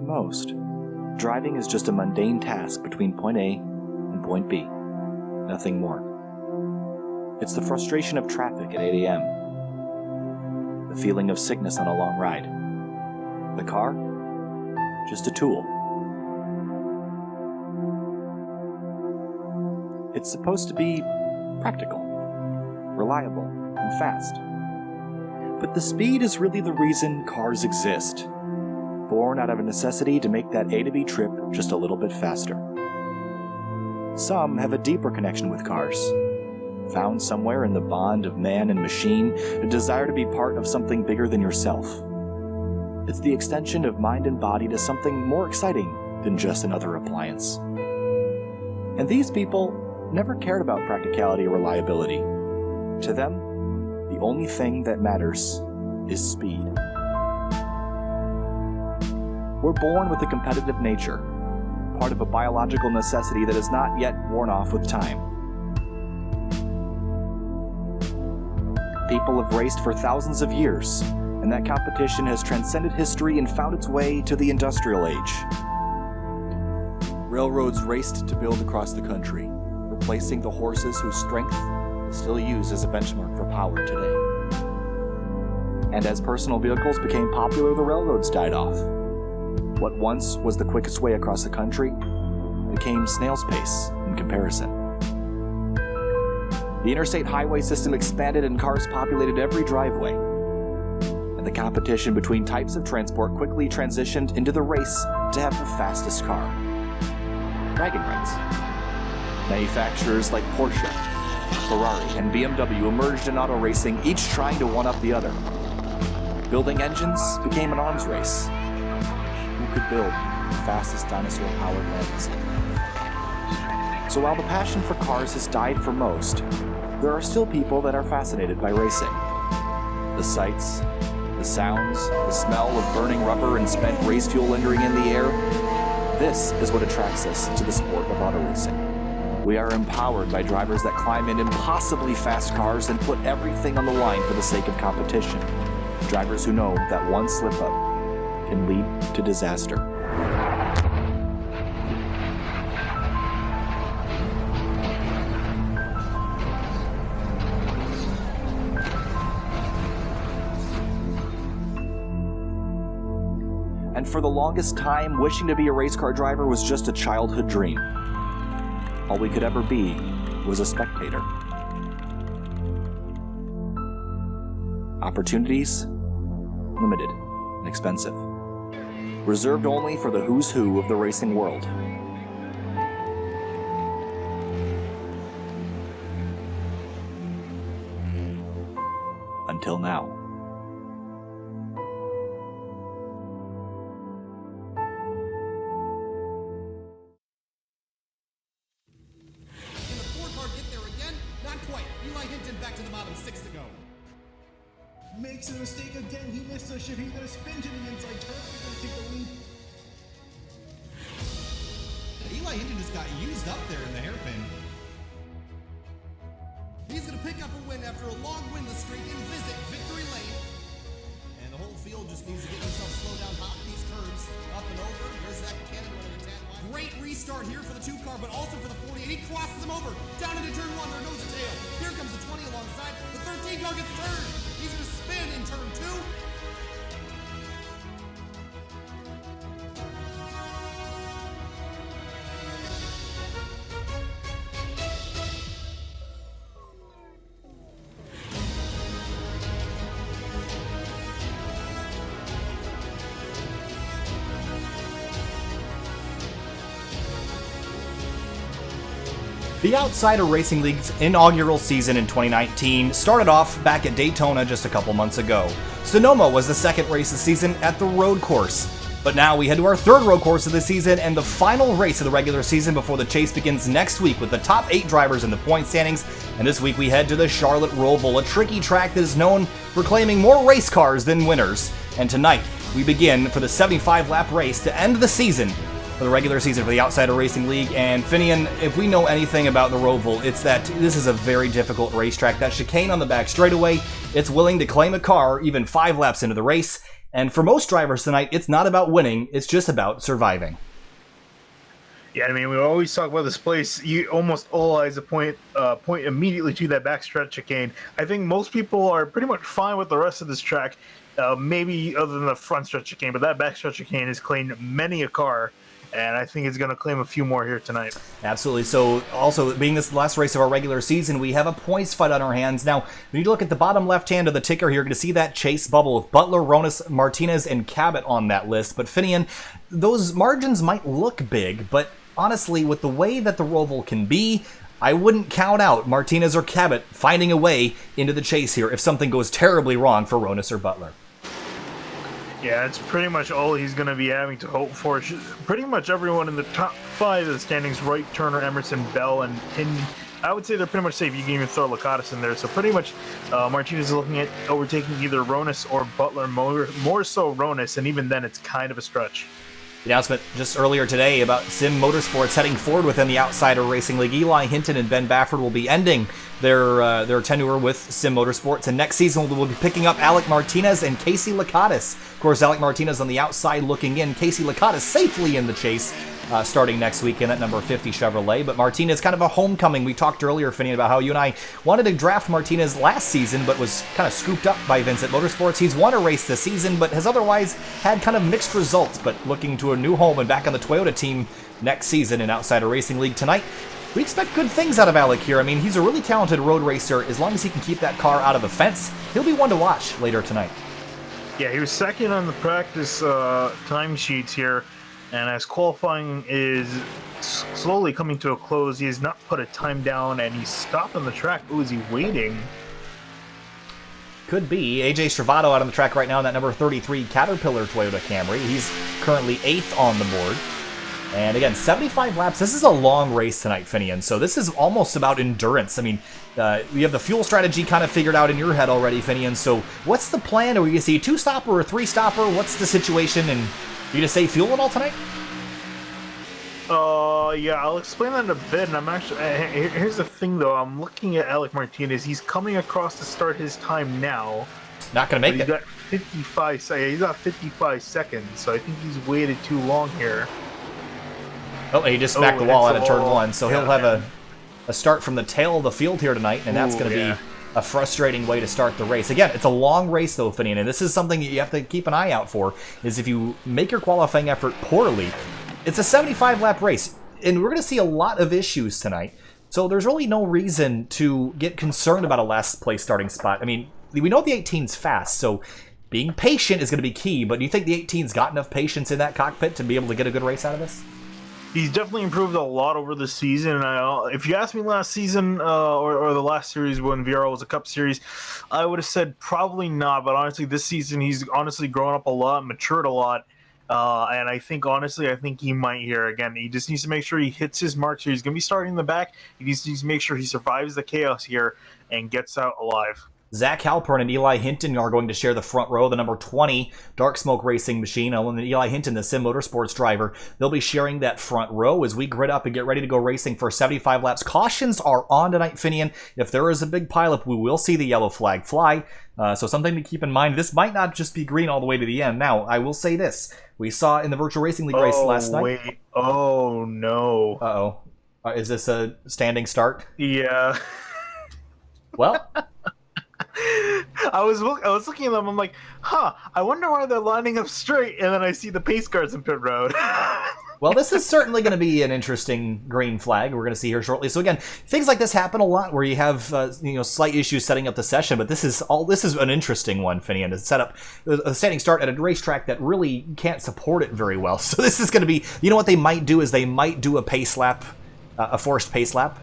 most, driving is just a mundane task between point A and point B. Nothing more. It's the frustration of traffic at 8 a.m. The feeling of sickness on a long ride. The car? Just a tool. It's supposed to be practical, reliable, and fast. But the speed is really the reason cars exist, born out of a necessity to make that A to B trip just a little bit faster. Some have a deeper connection with cars, found somewhere in the bond of man and machine, a desire to be part of something bigger than yourself. It's the extension of mind and body to something more exciting than just another appliance. And these people never cared about practicality or reliability. To them, the only thing that matters is speed. We're born with a competitive nature, part of a biological necessity that is not yet worn off with time. People have raced for thousands of years, and that competition has transcended history and found its way to the industrial age. Railroads raced to build across the country, replacing the horses whose strength is still used as a benchmark for power today. And as personal vehicles became popular, the railroads died off. What once was the quickest way across the country became snail's pace in comparison. The interstate highway system expanded and cars populated every driveway. And the competition between types of transport quickly transitioned into the race to have the fastest car. Bragging rights. Manufacturers like Porsche, Ferrari, and BMW emerged in auto racing, each trying to one-up the other. Building engines became an arms race. Who could build the fastest dinosaur-powered Lands? So while the passion for cars has died for most, there are still people that are fascinated by racing. The sights, the sounds, the smell of burning rubber and spent race fuel lingering in the air. This is what attracts us to the sport of auto racing. We are empowered by drivers that climb in impossibly fast cars and put everything on the line for the sake of competition. Drivers who know that one slip-up can lead to disaster. And for the longest time, wishing to be a race car driver was just a childhood dream. All we could ever be was a spectator. Opportunities? Limited and expensive. Reserved only for the who's who of the racing world. Until now. Makes a mistake again. He missed a shift. He's going to spin to the inside turn. He's going to take the lead. Eli Hinton just got used up there in the hairpin. He's going to pick up a win after a long winless streak and visit victory lane. And the whole field just needs to get himself slowed down hot in these curves. Up and over. There's that cannon running attack. Great restart here for the 2 car, but also for the 48. He crosses him over. Down into turn 1. There goes the tail. Here comes the 20 alongside. The 13 car gets turned. He's going to spin in turn 2. The Outsider Racing League's inaugural season in 2019 started off back at Daytona just a couple months ago. Sonoma was the second race of the season at the road course. But now we head to our third road course of the season and the final race of the regular season before the chase begins next week with the top 8 drivers in the point standings. And this week we head to the Charlotte Roval, a tricky track that is known for claiming more race cars than winners. And tonight we begin for the 75-lap race to end the season for the regular season for the Outsider Racing League. And Finian, if we know anything about the Roval, it's that this is a very difficult racetrack. That chicane on the back straightaway, it's willing to claim a car even 5 laps into the race, And for most drivers tonight, it's not about winning, it's just about surviving. Yeah, I mean, we always talk about this place. You almost all eyes point immediately to that backstretch chicane. I think most people are pretty much fine with the rest of this track, maybe other than the front stretch chicane, but that backstretch chicane has claimed many a car, and I think it's going to claim a few more here tonight. Absolutely. So, also, being this last race of our regular season, we have a points fight on our hands. Now, when you look at the bottom left hand of the ticker here, you're going to see that chase bubble with Butler, Ronis, Martinez, and Cabot on that list. But, Finian, those margins might look big, but honestly, with the way that the Roval can be, I wouldn't count out Martinez or Cabot finding a way into the chase here if something goes terribly wrong for Ronis or Butler. Yeah, it's pretty much all he's going to be having to hope for. Pretty much everyone in the top 5 of the standings, Wright, Turner, Emerson, Bell, and I would say they're pretty much safe. You can even throw Lakatos in there. So pretty much Martinez is looking at overtaking either Ronis or Butler, more so Ronis, and even then it's kind of a stretch. The announcement just earlier today about Sim Motorsports heading forward within the Outsider Racing League. Eli Hinton and Ben Bafford will be ending their tenure with Sim Motorsports, and next season we'll be picking up Alec Martinez and Casey Lakatos. Of course, Alec Martinez on the outside looking in, Casey Lakatos safely in the chase starting next week in that number 50 Chevrolet. But Martinez, kind of a homecoming. We talked earlier, Finney, about how you and I wanted to draft Martinez last season, but was kind of scooped up by Vincent Motorsports. He's won a race this season, but has otherwise had kind of mixed results, but looking to a new home and back on the Toyota team next season in Outsider Racing League tonight. We expect good things out of Alec here. I mean, he's a really talented road racer. As long as he can keep that car out of the fence, he'll be one to watch later tonight. Yeah, he was second on the practice time sheets here, and as qualifying is slowly coming to a close, he has not put a time down, and he's stopped on the track. Oh, is he waiting? Could be. AJ Stravato out on the track right now in that number 33 Caterpillar Toyota Camry. He's currently 8th on the board. And again, 75 laps. This is a long race tonight, Finian, so this is almost about endurance. I mean, you have the fuel strategy kind of figured out in your head already, Finian, so what's the plan? Are we going to see a 2-stopper or a 3-stopper? What's the situation, and are you going to save fuel at all tonight? Yeah, I'll explain that in a bit, and I'm actually... here's the thing, though. I'm looking at Alec Martinez. He's coming across to start his time now. Not going to make it. He's got 55 seconds, so I think he's waited too long here. Oh, he just smacked the wall out of turn 1, so he'll have a start from the tail of the field here tonight, and that's going to be a frustrating way to start the race. Again, it's a long race, though, Finian, and this is something you have to keep an eye out for, is if you make your qualifying effort poorly, it's a 75-lap race, and we're going to see a lot of issues tonight, so there's really no reason to get concerned about a last-place starting spot. I mean, we know the 18's fast, so being patient is going to be key, but do you think the 18's got enough patience in that cockpit to be able to get a good race out of this? He's definitely improved a lot over the season. If you asked me last season or the last series when VR was a Cup series, I would have said probably not. But honestly, this season he's honestly grown up a lot, matured a lot. And I think he might here. Again, he just needs to make sure he hits his marks here. He's going to be starting in the back. He needs to make sure he survives the chaos here and gets out alive. Zach Halpern and Eli Hinton are going to share the front row. The number 20 Dark Smoke Racing machine, and Eli Hinton, the Sim Motorsports driver, they'll be sharing that front row as we grid up and get ready to go racing for 75 laps. Cautions are on tonight, Finian. If there is a big pileup, we will see the yellow flag fly. So something to keep in mind. This might not just be green all the way to the end. Now, I will say this. We saw in the Virtual Racing League race last night. Wait. Oh, no. Uh-oh. Is this a standing start? Yeah. Well... I was looking at them. I'm like, I wonder why they're lining up straight. And then I see the pace cars in pit road. Well, this is certainly going to be an interesting green flag we're going to see here shortly. So again, things like this happen a lot where you have slight issues setting up the session. But this is an interesting one, Finian, to set up a standing start at a racetrack that really can't support it very well. So this is going to be, what they might do is they might do a pace lap. A forced pace lap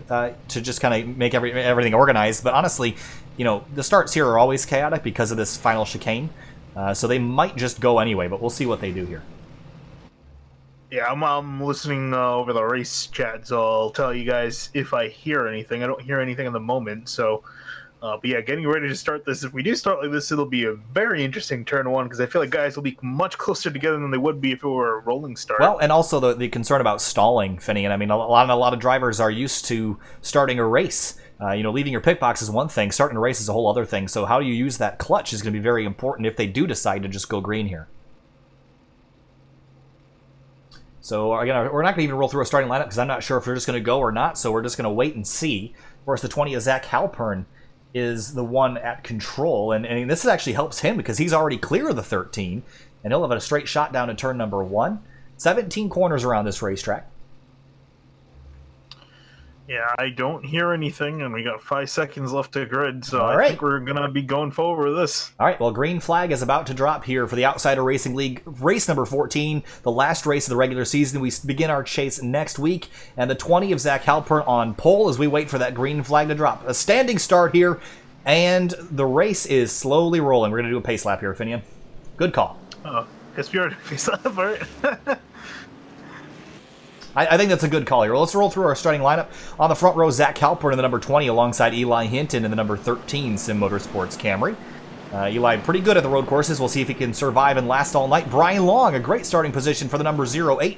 to just kind of make everything organized. But honestly, the starts here are always chaotic because of this final chicane. So they might just go anyway, but we'll see what they do here. Yeah, I'm listening over the race chat, so I'll tell you guys if I hear anything. I don't hear anything in the moment, so But yeah, getting ready to start this. If we do start like this, it'll be a very interesting turn one because I feel like guys will be much closer together than they would be if it were a rolling start. Well, and also the concern about stalling, Finian. I mean, a lot of drivers are used to starting a race. Leaving your pit box is one thing. Starting a race is a whole other thing. So how you use that clutch is going to be very important if they do decide to just go green here. So again, we're not going to even roll through a starting lineup because I'm not sure if they're just going to go or not. So we're just going to wait and see. Of course, the 20 of Zach Halpern is the one at control. And this actually helps him because he's already clear of the 13. And he'll have a straight shot down to turn number 1. 17 corners around this racetrack. Yeah, I don't hear anything, and we got 5 seconds left to grid, so All I right. think we're going to be going forward with this. All right, well, green flag is about to drop here for the Outsider Racing League race number 14, the last race of the regular season. We begin our chase next week, and the 20 of Zach Halpern on pole as we wait for that green flag to drop. A standing start here, and the race is slowly rolling. We're going to do a pace lap here, Finian. Good call. Guess we already faced that, right? I think that's a good call here. Let's roll through our starting lineup. On the front row, Zach Halpern in the number 20 alongside Eli Hinton in the number 13 Sim Motorsports Camry. Eli pretty good at the road courses. We'll see if he can survive and last all night. Brian Long, a great starting position for the number 08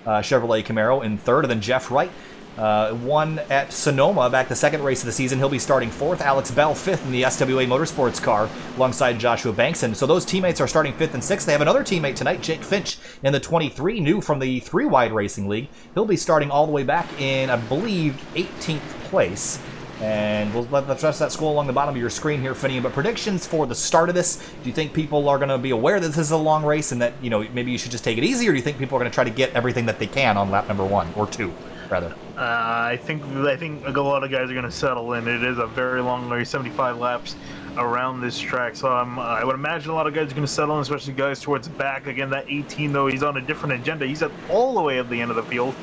Chevrolet Camaro in third. And then Jeff Wright won at Sonoma back the second race of the season. He'll be starting fourth. Alex Bell fifth in the SWA Motorsports car alongside Joshua Bankson. So those teammates are starting fifth and sixth. They have another teammate tonight, Jake Finch, in the 23, new from the 3-wide Racing League. He'll be starting all the way back in, I believe, 18th place. And we'll let the rest of that scroll along the bottom of your screen here, Finian. But predictions for the start of this, do you think people are going to be aware that this is a long race and that, maybe you should just take it easy, or do you think people are going to try to get everything that they can on lap number 1 or 2, rather? I think a lot of guys are going to settle in. It is a very long race, 75 laps around this track. So I would imagine a lot of guys are going to settle in, especially guys towards the back. Again, that 18, though, he's on a different agenda. He's all the way at the end of the field,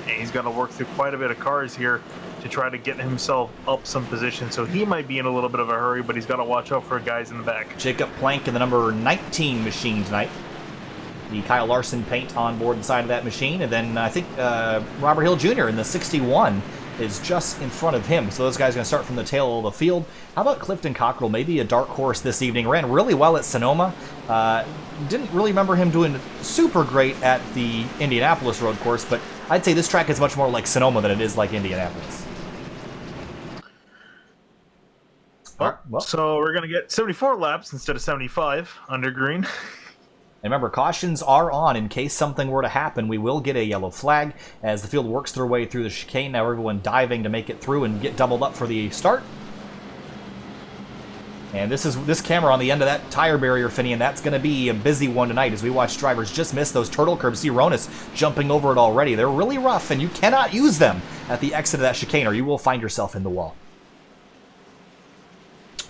and he's got to work through quite a bit of cars here to try to get himself up some position. So he might be in a little bit of a hurry, but he's got to watch out for guys in the back. Jacob Plank in the number 19 machine tonight. The Kyle Larson paint on board the side of that machine. And then I think Robert Hill Jr. in the 61 is just in front of him. So those guys are going to start from the tail of the field. How about Clifton Cockrell? Maybe a dark horse this evening. Ran really well at Sonoma. Didn't really remember him doing super great at the Indianapolis road course, but I'd say this track is much more like Sonoma than it is like Indianapolis. Well, so we're going to get 74 laps instead of 75 under green. And remember, cautions are on in case something were to happen. We will get a yellow flag as the field works their way through the chicane. Now everyone diving to make it through and get doubled up for the start. And this camera on the end of that tire barrier, Finian, that's going to be a busy one tonight as we watch drivers just miss those turtle curbs. See Ronas jumping over it already. They're really rough, and you cannot use them at the exit of that chicane, or you will find yourself in the wall.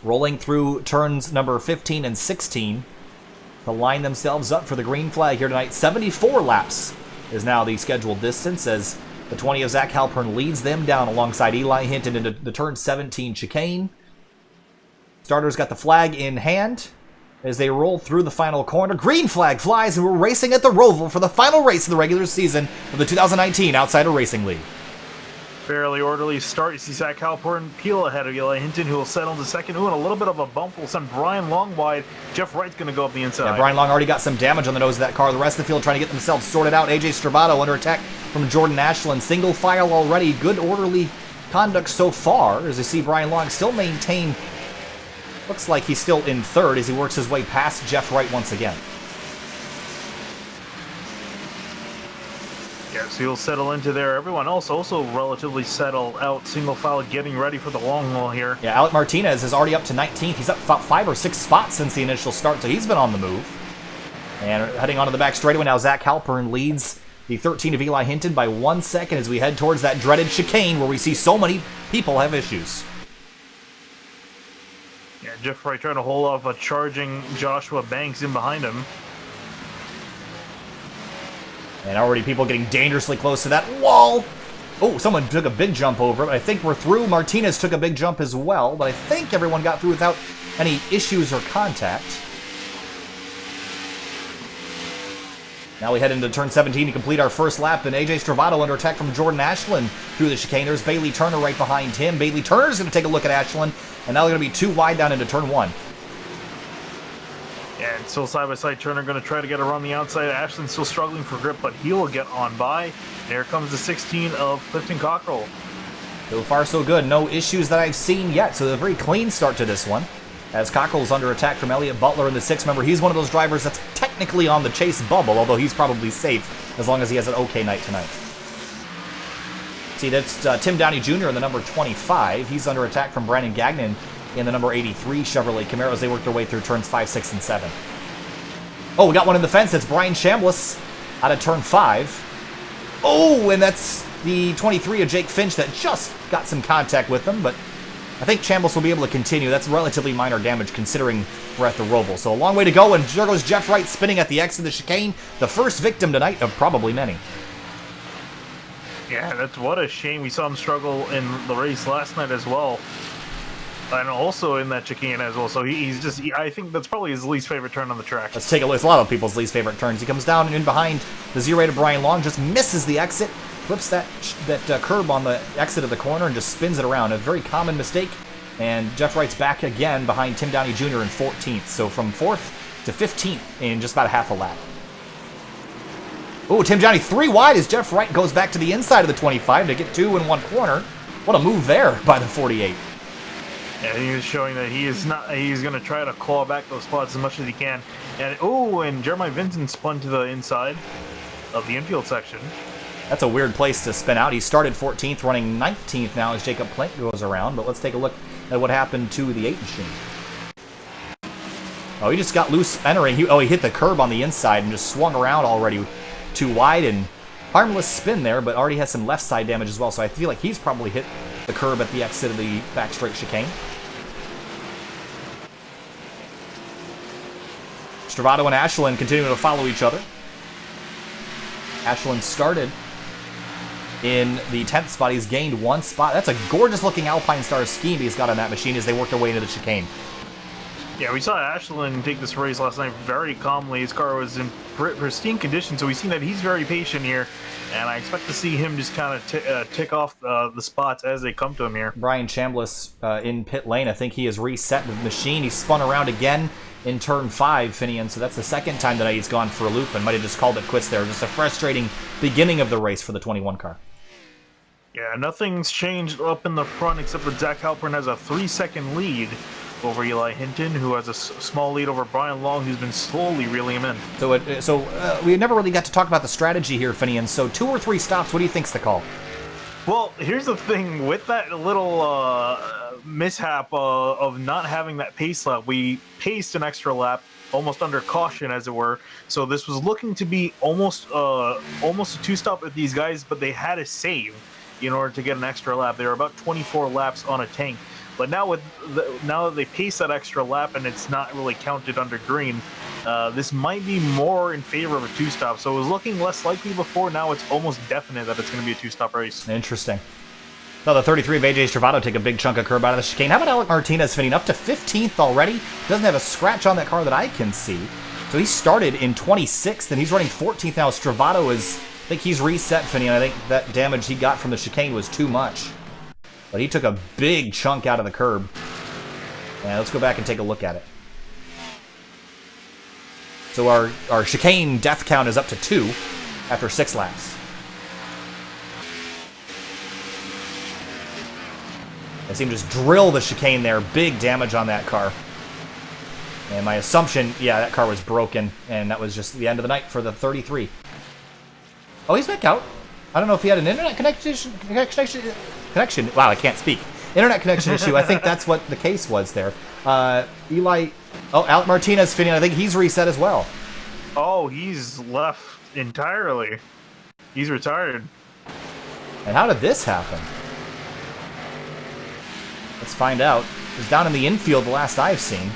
Rolling through turns number 15 and 16 to line themselves up for the green flag here tonight. 74 laps is now the scheduled distance as the 20 of Zach Halpern leads them down alongside Eli Hinton into the turn 17 chicane. Starters got the flag in hand as they roll through the final corner. Green flag flies, and we're racing at the Roval for the final race of the regular season of the 2019 Outsider Racing League. Fairly orderly start. You see Zach Halpern peel ahead of Eli Hinton, who will settle into second. Ooh, and a little bit of a bump will send Brian Long wide. Jeff Wright's going to go up the inside. Yeah, Brian Long already got some damage on the nose of that car. The rest of the field trying to get themselves sorted out. AJ Stravato under attack from Jordan Ashland. Single file already. Good orderly conduct so far as you see Brian Long still maintain. Looks like he's still in third as he works his way past Jeff Wright once again. Yeah, so he'll settle into there. Everyone else also relatively settled out, single file, getting ready for the long haul here. Yeah, Alec Martinez is already up to 19th. He's up about 5 or 6 spots since the initial start, so he's been on the move. And heading onto the back straightaway now, Zach Halpern leads the 13 of Eli Hinton by 1 second as we head towards that dreaded chicane where we see so many people have issues. Yeah, Jeff Wright trying to hold off a charging Joshua Banks in behind him. And already people getting dangerously close to that wall. Oh, someone took a big jump over it. I think we're through. Martinez took a big jump as well, but I think everyone got through without any issues or contact. Now we head into turn 17 to complete our first lap, and AJ Stravato under attack from Jordan Ashland through the chicane. There's Bailey Turner right behind him. Bailey Turner's going to take a look at Ashland, and now they're going to be too wide down into turn 1. Yeah, and still side-by-side, Turner going to try to get around the outside. Ashland's still struggling for grip, but he will get on by. There comes the 16 of Clifton Cockrell. So far, so good. No issues that I've seen yet, so a very clean start to this one. As Cockrell's under attack from Elliott Butler in the 6th. Remember, he's one of those drivers that's technically on the chase bubble, although he's probably safe as long as he has an okay night tonight. See, that's Tim Downey Jr. in the number 25. He's under attack from Brandon Gagnon in the number 83 Chevrolet Camaro as they work their way through turns 5, 6, and 7. Oh, we got one in the fence. It's Brian Chambliss out of turn 5. Oh, and that's the 23 of Jake Finch that just got some contact with him, but I think Chambliss will be able to continue. That's relatively minor damage considering we're at the Roval. So a long way to go, and there goes Jeff Wright spinning at the exit of the chicane. The first victim tonight of probably many. Yeah, that's what a shame. We saw him struggle in the race last night as well. And also in that chicane as well. So he's just, I think that's probably his least favorite turn on the track. Let's take a look. It's a lot of people's least favorite turns. He comes down and in behind the Z-rated Brian Long, just misses the exit. Flips that curb on the exit of the corner and just spins it around. A very common mistake. And Jeff Wright's back again behind Tim Downey Jr. in 14th. So from 4th to 15th in just about a half a lap. Oh, Tim Downey 3 wide as Jeff Wright goes back to the inside of the 25 to get 2 in one corner. What a move there by the 48. Yeah, he is showing that he's going to try to claw back those spots as much as he can. And Jeremiah Vincent spun to the inside of the infield section. That's a weird place to spin out. He started 14th, running 19th now as Jacob Plank goes around. But let's take a look at what happened to the 8 machine. Oh, he just got loose entering. He hit the curb on the inside and just swung around already too wide. And harmless spin there, but already has some left side damage as well. So I feel like he's probably hit the curb at the exit of the back straight chicane. Stravato and Ashland continuing to follow each other. Ashland started in the 10th spot. He's gained 1 spot. That's a gorgeous-looking Alpine Star scheme he's got on that machine as they work their way into the chicane. Yeah, we saw Ashland take this race last night very calmly. His car was in pristine condition, so we've seen that he's very patient here, and I expect to see him just kind of tick off the spots as they come to him here. Brian Chambliss in pit lane. I think he has reset the machine. He spun around again in turn 5, Finian, so that's the second time that he's gone for a loop and might have just called it quits there. Just a frustrating beginning of the race for the 21 car. Yeah, nothing's changed up in the front except that Zach Halpern has a 3-second lead over Eli Hinton, who has a small lead over Brian Long, who's been slowly reeling him in. So we never really got to talk about the strategy here, Finian. So 2 or 3 stops, what do you think's the call? Well, here's the thing. With that little mishap of not having that pace lap, we paced an extra lap, almost under caution, as it were. So this was looking to be almost a 2-stop with these guys, but they had to save in order to get an extra lap. They were about 24 laps on a tank. But now now that they pace that extra lap and it's not really counted under green, this might be more in favor of a 2-stop. So it was looking less likely before. Now it's almost definite that it's going to be a 2-stop race. Interesting. Now the 33 of AJ Stravato take a big chunk of curb out of the chicane. How about Alec Martinez finishing up to 15th already? Doesn't have a scratch on that car that I can see. So he started in 26th and he's running 14th now. Stravato is, I think he's reset, Finney, and I think that damage he got from the chicane was too much. But he took a big chunk out of the curb. And let's go back and take a look at it. So our chicane death count is up to 2 after 6 laps. I see him just drill the chicane there. Big damage on that car. And my assumption, yeah, that car was broken. And that was just the end of the night for the 33. Oh, he's back out. I don't know if he had an internet connection. Wow, I can't speak. Internet connection issue. I think that's what the case was there. Alec Martinez fitting. I think he's reset as well. Oh, he's left entirely. He's retired. And how did this happen? Let's find out. He was down in the infield the last I've seen.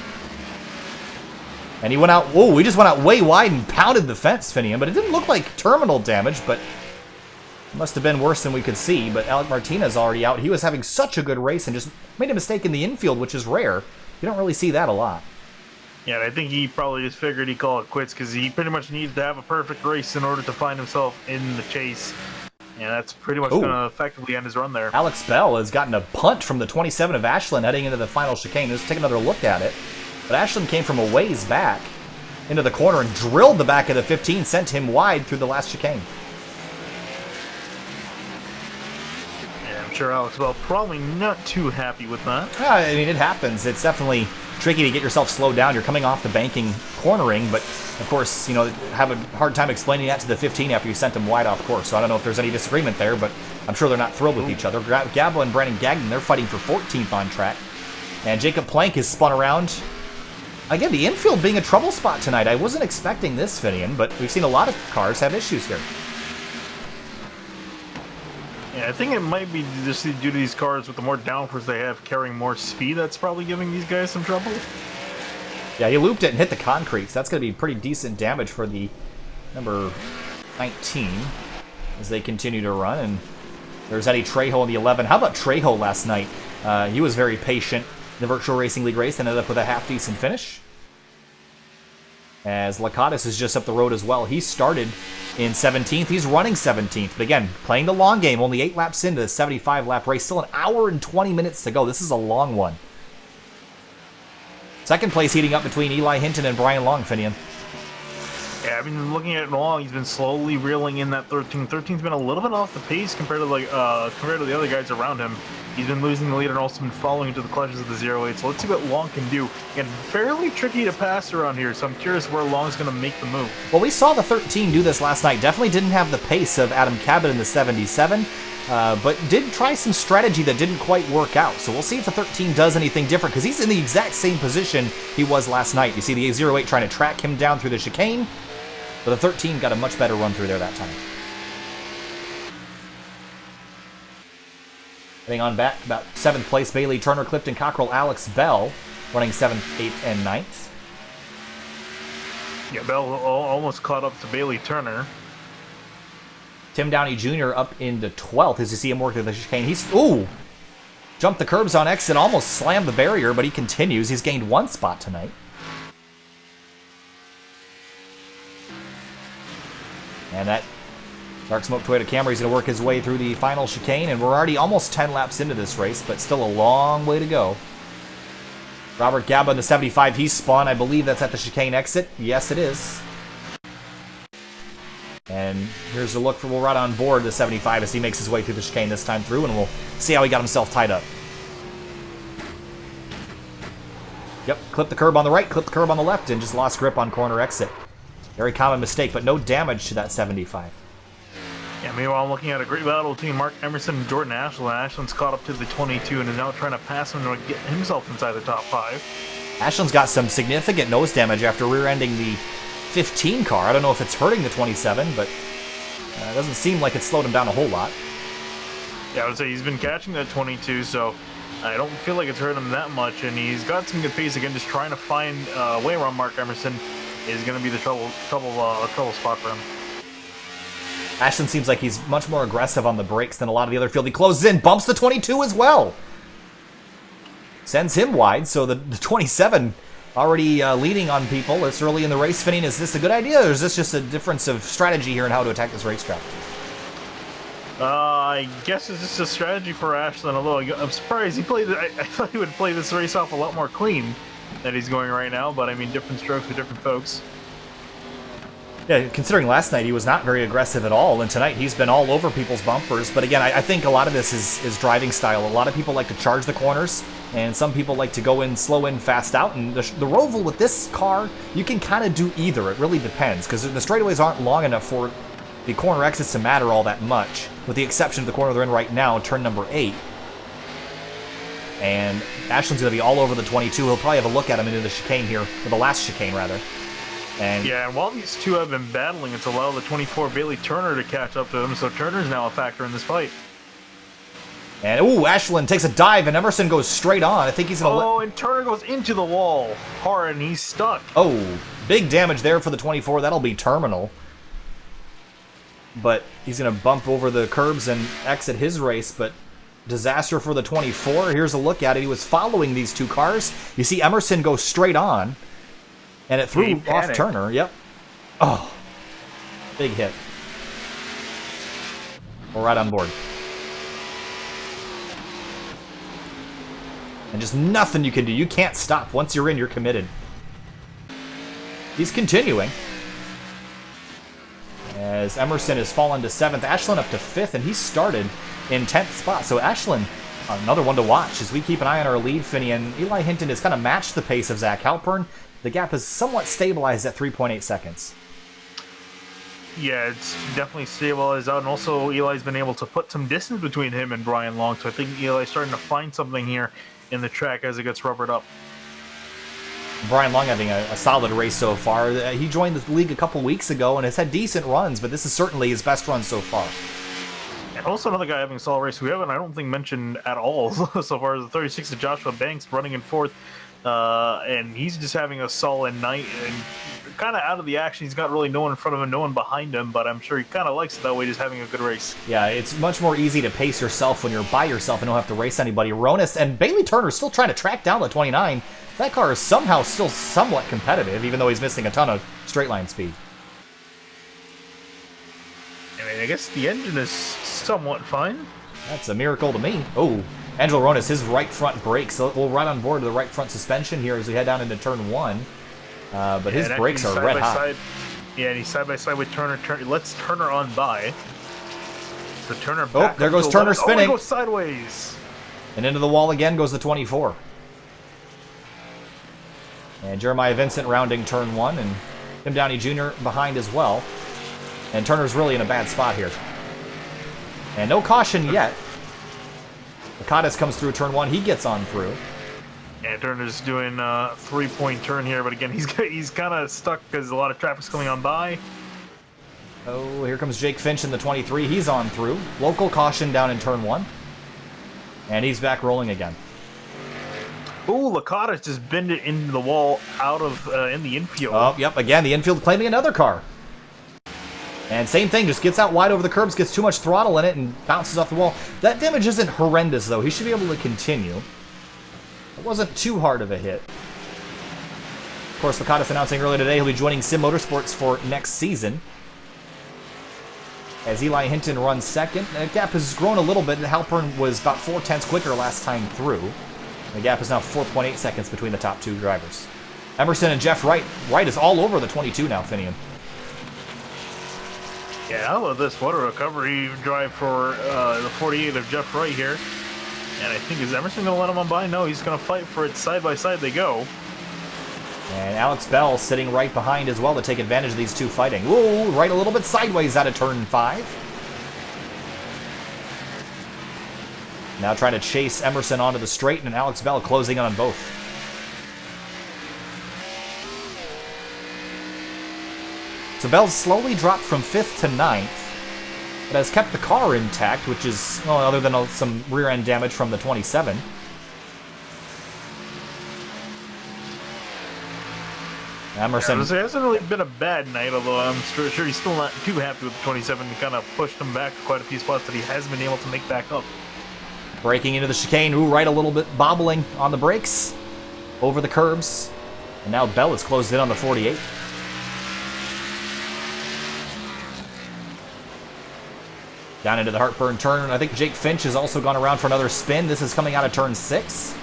And he went out. Whoa, we just went out way wide and pounded the fence, Finian. But it didn't look like terminal damage, but it must have been worse than we could see. But Alec Martinez already out. He was having such a good race and just made a mistake in the infield, which is rare. You don't really see that a lot. Yeah, I think he probably just figured he'd call it quits because he pretty much needed to have a perfect race in order to find himself in the chase. And that's pretty much going to effectively end his run there. Alex Bell has gotten a punt from the 27 of Ashland heading into the final chicane. Let's take another look at it. But Ashland came from a ways back into the corner and drilled the back of the 15, sent him wide through the last chicane. Yeah, I'm sure Alex Bell probably not too happy with that. Yeah, I mean, it happens. It's definitely tricky to get yourself slowed down. You're coming off the banking cornering, but of course, you know, have a hard time explaining that to the 15 after you sent them wide off course. So I don't know if there's any disagreement there, but I'm sure they're not thrilled with each other. Gabo and Brandon Gagnon, they're fighting for 14th on track. And Jacob Plank is spun around. Again, the infield being a trouble spot tonight. I wasn't expecting this, Finian, but we've seen a lot of cars have issues here. Yeah, I think it might be just due to these cars with the more downforce they have carrying more speed. That's probably giving these guys some trouble. Yeah, he looped it and hit the concrete, so that's going to be pretty decent damage for the number 19 as they continue to run. And there's Eddie Trejo in the 11. How about Trejo last night? He was very patient in the Virtual Racing League race and ended up with a half-decent finish. As Lakatos is just up the road as well. He started in 17th. He's running 17th. But again, playing the long game, only 8 laps into the 75-lap race. Still an hour and 20 minutes to go. This is a long one. Second place heating up between Eli Hinton and Brian Long, Finian. Yeah, I've been looking at Long. He's been slowly reeling in that 13. 13's been a little bit off the pace compared to the other guys around him. He's been losing the lead and also been falling into the clutches of the 08. So let's see what Long can do. Again, fairly tricky to pass around here, so I'm curious where Long's going to make the move. Well, we saw the 13 do this last night. Definitely didn't have the pace of Adam Cabot in the 77, but did try some strategy that didn't quite work out. So we'll see if the 13 does anything different, because he's in the exact same position he was last night. You see the 08 trying to track him down through the chicane, but the 13 got a much better run through there that time. Heading on back, about 7th place, Bailey Turner, Clifton Cockrell, Alex Bell, running 7th, 8th, and 9th. Yeah, Bell almost caught up to Bailey Turner. Tim Downey Jr. up into 12th as you see him work through the chicane. He's, jumped the curbs on exit, almost slammed the barrier, but he continues. He's gained 1 spot tonight. And that Dark Smoke Toyota Camry is going to work his way through the final chicane, and we're already almost 10 laps into this race, but still a long way to go. Robert Gaba in the 75, he's spun. I believe that's at the chicane exit. Yes, it is. And here's a look for Will Rod on board the 75 as he makes his way through the chicane this time through, and we'll see how he got himself tied up. Yep, clip the curb on the right, clip the curb on the left, and just lost grip on corner exit. Very common mistake, but no damage to that 75. Yeah, meanwhile, I'm looking at a great battle between Mark Emerson and Jordan Ashland. Ashland's caught up to the 22 and is now trying to pass him to get himself inside the top 5. Ashland's got some significant nose damage after rear-ending the 15 car. I don't know if it's hurting the 27, but it doesn't seem like it slowed him down a whole lot. Yeah, I would say he's been catching that 22, so I don't feel like it's hurt him that much, and he's got some good pace. Again, just trying to find a way around Mark Emerson is going to be the trouble spot for him. Ashland seems like he's much more aggressive on the brakes than a lot of the other field. He closes in, bumps the 22 as well. Sends him wide, so the 27 already leading on people this early in the race. Finian, is this a good idea, or is this just a difference of strategy here in how to attack this racetrack? I guess it's just a strategy for Ashland, although I'm surprised he played. I thought he would play this race off a lot more clean than he's going right now, but I mean, different strokes for different folks. Yeah, considering last night he was not very aggressive at all, and tonight he's been all over people's bumpers. But again, I think a lot of this is driving style. A lot of people like to charge the corners, and some people like to go in, slow in, fast out. And the Roval with this car, you can kind of do either. It really depends, because the straightaways aren't long enough for the corner exits to matter all that much, with the exception of the corner they're in right now, turn number 8. And Ashland's going to be all over the 22. He'll probably have a look at him into the chicane here, or the last chicane, rather. And yeah, and while these two have been battling, it's allowed the 24 Bailey Turner to catch up to them, so Turner's now a factor in this fight. And, Ashland takes a dive, and Emerson goes straight on. I think he's going to Oh, and Turner goes into the wall hard, and he's stuck. Oh, big damage there for the 24. That'll be terminal. But he's going to bump over the curbs and exit his race, but disaster for the 24. Here's a look at it. He was following these two cars. You see Emerson go straight on. And it threw He off panicked. Turner. Yep. Oh, big hit. We're right on board. And just nothing you can do. You can't stop. Once you're in, you're committed. He's continuing. As Emerson has fallen to 7th, Ashland up to 5th, and he started in 10th spot. So Ashland, another one to watch as we keep an eye on our lead, Finney, and Eli Hinton has kind of matched the pace of Zach Halpern. The gap is somewhat stabilized at 3.8 seconds. Yeah, it's definitely stabilized out, and also Eli's been able to put some distance between him and Brian Long, so I think Eli's starting to find something here in the track as it gets rubbered up. Brian Long having a solid race so far. He joined the league a couple weeks ago and has had decent runs, but this is certainly his best run so far. And also another guy having a solid race we haven't, I don't think, mentioned at all so far is the 36 of Joshua Banks running in 4th. And he's just having a solid night and kind of out of the action. He's got really no one in front of him, no one behind him, but I'm sure he kind of likes it that way, just having a good race. Yeah, it's much more easy to pace yourself when you're by yourself and don't have to race anybody. Ronis and Bailey Turner still trying to track down the 29. That car is somehow still somewhat competitive, even though he's missing a ton of straight line speed. I mean, I guess the engine is somewhat fine. That's a miracle to me. Oh, Angelo Ronis, his right front brakes. So we'll right on board the right front suspension here as we head down into turn 1. But his brakes are red hot. Yeah, and he's side by side with Turner. Let's Turner on by. So Turner back. Oh, there goes Turner spinning. Oh, he goes sideways. And into the wall again goes the 24. And Jeremiah Vincent rounding turn 1, and Tim Downey Jr. behind as well. And Turner's really in a bad spot here. And no caution yet. Lakatos comes through turn 1. He gets on through. And Turner's doing a 3-point turn here, but again, he's kind of stuck because a lot of traffic's coming on by. Oh, here comes Jake Finch in the 23. He's on through. Local caution down in turn 1. And he's back rolling again. Ooh, Lakatos just bended into the wall out of in the infield. Oh, yep, again, the infield claiming another car. And same thing, just gets out wide over the curbs, gets too much throttle in it, and bounces off the wall. That damage isn't horrendous, though. He should be able to continue. It wasn't too hard of a hit. Of course, Lakatos announcing earlier today he'll be joining Sim Motorsports for next season. As Eli Hinton runs second, the gap has grown a little bit. Halpern was about 4/10 quicker last time through. The gap is now 4.8 seconds between the top 2 drivers. Emerson and Jeff Wright. Wright is all over the 22 now, Finian. Yeah, how about this? What a recovery drive for the 48 of Jeff Wright here. And I think, is Emerson going to let him on by? No, he's going to fight for it. Side by side they go. And Alex Bell sitting right behind as well to take advantage of these two fighting. Ooh, right a little bit sideways out of turn 5. Now trying to chase Emerson onto the straight, and Alex Bell closing in on both. So Bell's slowly dropped from 5th to 9th, but has kept the car intact, which is, well, other than some rear-end damage from the 27. Emerson. Yeah, it hasn't really been a bad night, although I'm sure he's still not too happy with the 27. He kind of pushed him back quite a few spots that he has been able to make back up. Breaking into the chicane, ooh, right a little bit bobbling on the brakes, over the curbs, and now Bell is closed in on the 48. Down into the heartburn turn. I think Jake Finch has also gone around for another spin. This is coming out of turn 6.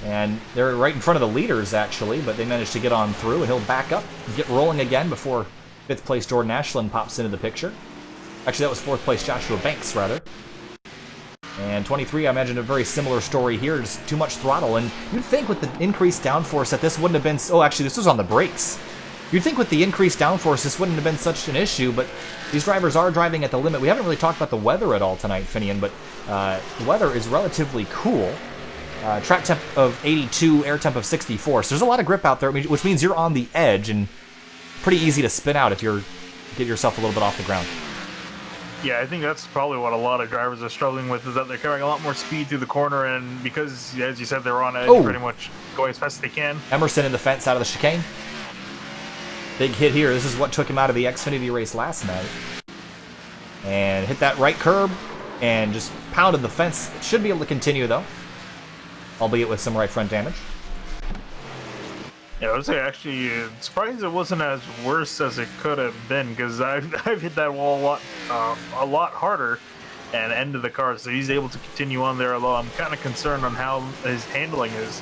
And they're right in front of the leaders, actually, but they managed to get on through, and he'll back up, get rolling again before 5th place Jordan Ashland pops into the picture. Actually, that was 4th place Joshua Banks, rather. And 23, I imagine a very similar story here, just too much throttle. And you'd think with the increased downforce that this wouldn't have been... Oh, actually, this was on the brakes. You'd think with the increased downforce this wouldn't have been such an issue, but these drivers are driving at the limit. We haven't really talked about the weather at all tonight, Finian, but the weather is relatively cool. Track temp of 82, air temp of 64. So there's a lot of grip out there, which means you're on the edge and pretty easy to spin out if you're get yourself a little bit off the ground. Yeah, I think that's probably what a lot of drivers are struggling with, is that they're carrying a lot more speed through the corner, and because, as you said, they're on edge, pretty much going as fast as they can. Emerson in the fence out of the chicane. Big hit here. This is what took him out of the Xfinity race last night. And hit that right curb and just pounded the fence. It should be able to continue, though, albeit with some right front damage. Yeah, I would say actually surprised it wasn't as worse as it could have been because I've hit that wall a lot harder and ended the car, so he's able to continue on there. Although I'm kind of concerned on how his handling is.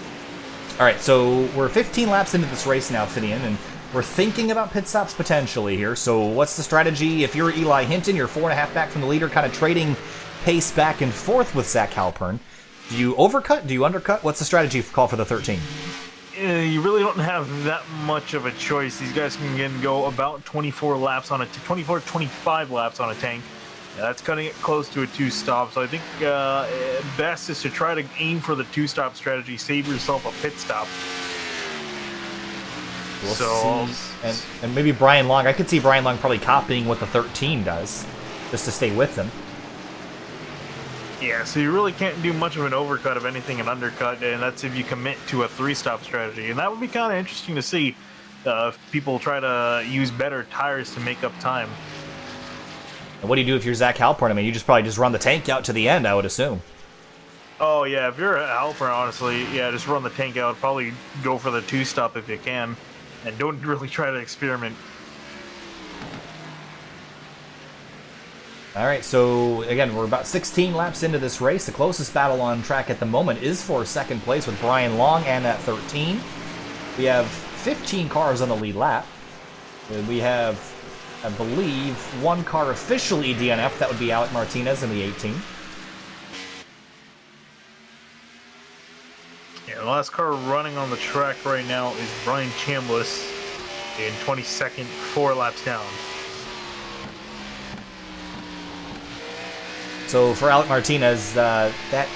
All right, so we're 15 laps into this race now, Finian, and we're thinking about pit stops potentially here. So what's the strategy? If you're Eli Hinton, you're 4.5 back from the leader, kind of trading pace back and forth with Zach Halpern. Do you overcut? Do you undercut? What's the strategy call for the 13? You really don't have that much of a choice. These guys can go about 24 laps on 25 laps on a tank. That's cutting it close to a two-stop. So I think best is to try to aim for the two-stop strategy. Save yourself a pit stop. We'll see. And maybe Brian Long. I could see Brian Long probably copying what the 13 does, just to stay with them. Yeah, so you really can't do much of an overcut of anything, an undercut, and that's if you commit to a three-stop strategy. And that would be kind of interesting to see if people try to use better tires to make up time. And what do you do if you're Zach Halpern? I mean, you probably just run the tank out to the end, I would assume. Oh, yeah, if you're a Halpern, honestly, yeah, just run the tank out. Probably go for the two-stop if you can, and don't really try to experiment. All right, so again, we're about 16 laps into this race. The closest battle on track at the moment is for second place with Brian Long and at 13. We have 15 cars on the lead lap. We have, I believe, one car officially DNF. That would be Alec Martinez in the 18. Yeah, the last car running on the track right now is Brian Chambliss in 22nd, 4 laps down. So for Alec Martinez, that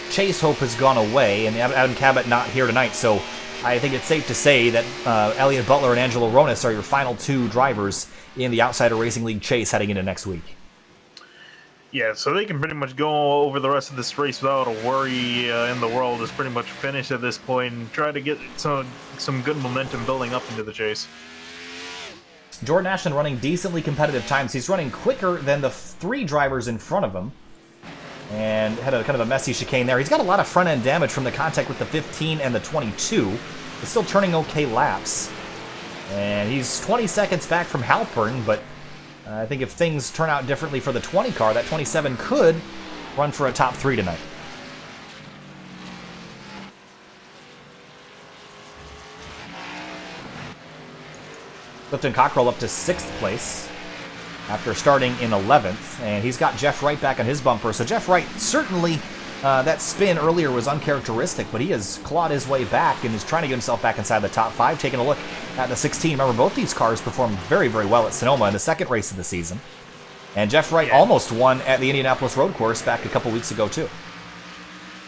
chase hope has gone away, and Adam Cabot not here tonight, so I think it's safe to say that Elliot Butler and Angelo Ronis are your final two drivers in the Outsider Racing League chase heading into next week. Yeah, so they can pretty much go over the rest of this race without a worry in the world. It's pretty much finished at this point and try to get some good momentum building up into the chase. Jordan Ashton running decently competitive times. He's running quicker than the 3 drivers in front of him. And had a kind of a messy chicane there. He's got a lot of front-end damage from the contact with the 15 and the 22. But still turning okay laps. And he's 20 seconds back from Halpern, but I think if things turn out differently for the 20 car, that 27 could run for a top 3 tonight. Clifton Cockrell up to 6th place after starting in 11th, and he's got Jeff Wright back on his bumper. So Jeff Wright, certainly that spin earlier was uncharacteristic, but he has clawed his way back and is trying to get himself back inside the top 5. Taking a look at the 16. Remember, both these cars performed very, very well at Sonoma in the second race of the season. And Jeff Wright almost won at the Indianapolis Road Course back a couple weeks ago, too.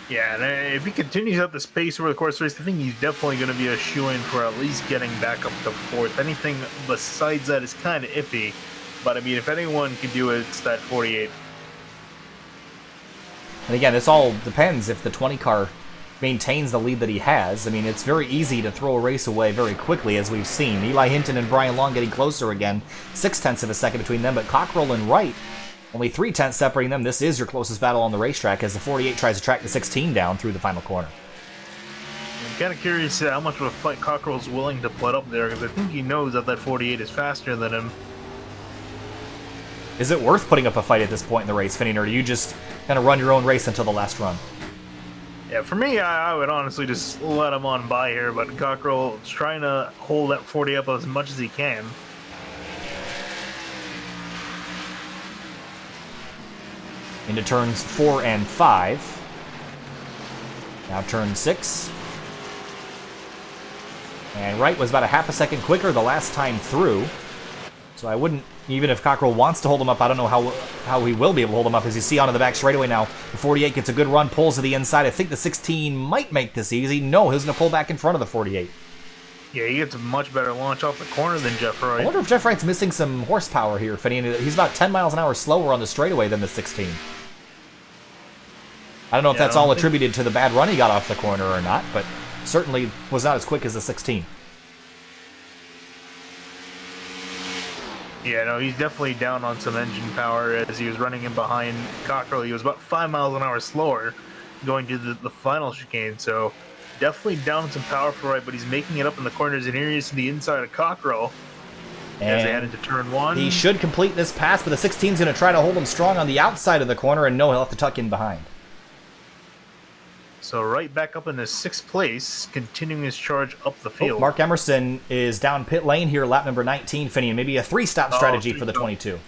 Yeah, and if he continues at this pace over the course of the race, I think he's definitely going to be a shoo-in for at least getting back up to 4th. Anything besides that is kind of iffy. But, I mean, if anyone can do it, it's that 48. And again, this all depends if the 20 car maintains the lead that he has. I mean, it's very easy to throw a race away very quickly, as we've seen. Eli Hinton and Brian Long getting closer again. 0.6 of a second between them, but Cockrell and Wright, only 0.3 separating them. This is your closest battle on the racetrack as the 48 tries to track the 16 down through the final corner. I'm kind of curious how much of a fight Cockrell's willing to put up there, because I think he knows that that 48 is faster than him. Is it worth putting up a fight at this point in the race, Finney, or do you just kind of run your own race until the last run? Yeah, for me, I would honestly just let him on by here, but Cockrell is trying to hold that 40 up as much as he can. Into turns 4 and 5. Now turn 6. And Wright was about a half a second quicker the last time through. So I wouldn't, even if Cockrell wants to hold him up, I don't know how he will be able to hold him up. As you see onto the back straightaway now, the 48 gets a good run, pulls to the inside. I think the 16 might make this easy. No, he's going to pull back in front of the 48. Yeah, he gets a much better launch off the corner than Jeff Wright. I wonder if Jeff Wright's missing some horsepower here, Finney. He's about 10 miles an hour slower on the straightaway than the 16. I don't know if that's all attributed to the bad run he got off the corner or not, but certainly was not as quick as the 16. Yeah, no, he's definitely down on some engine power as he was running in behind Cockrell. He was about 5 miles an hour slower going to the final chicane, so definitely down some power for right, but he's making it up in the corners, and here he is to the inside of Cockrell as they head into turn 1. He should complete this pass, but the 16 is going to try to hold him strong on the outside of the corner, and no, he'll have to tuck in behind. So right back up in the 6th place, continuing his charge up the field. Mark Emerson is down pit lane here, lap number 19, Finian. Maybe a 3-stop strategy for the 22.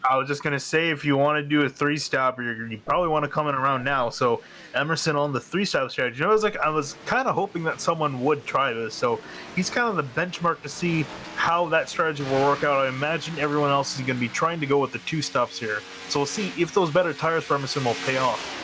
I was just going to say, if you want to do a 3-stop, you probably want to come in around now. So Emerson on the 3-stop strategy. I was kind of hoping that someone would try this. So he's kind of the benchmark to see how that strategy will work out. I imagine everyone else is going to be trying to go with the 2-stops here. So we'll see if those better tires for Emerson will pay off.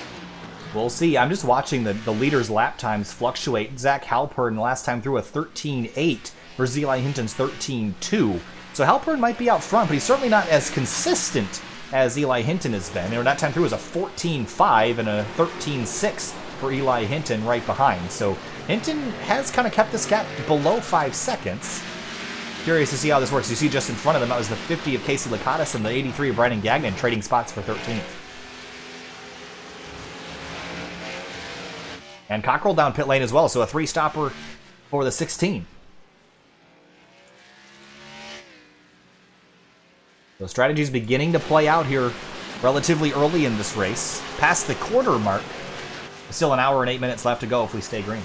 We'll see. I'm just watching the leaders' lap times fluctuate. Zach Halpern last time threw a 13.8 versus Eli Hinton's 13.2. So Halpern might be out front, but he's certainly not as consistent as Eli Hinton has been. That time through was a 14.5 and a 13.6 for Eli Hinton right behind. So Hinton has kind of kept this gap below 5 seconds. Curious to see how this works. You see just in front of them, that was the 50 of Casey Lakatos and the 83 of Brandon Gagnon trading spots for 13th. And Cockrell down pit lane as well, so a 3-stopper for the 16. So strategy's beginning to play out here relatively early in this race. Past the quarter mark. Still an hour and 8 minutes left to go if we stay green.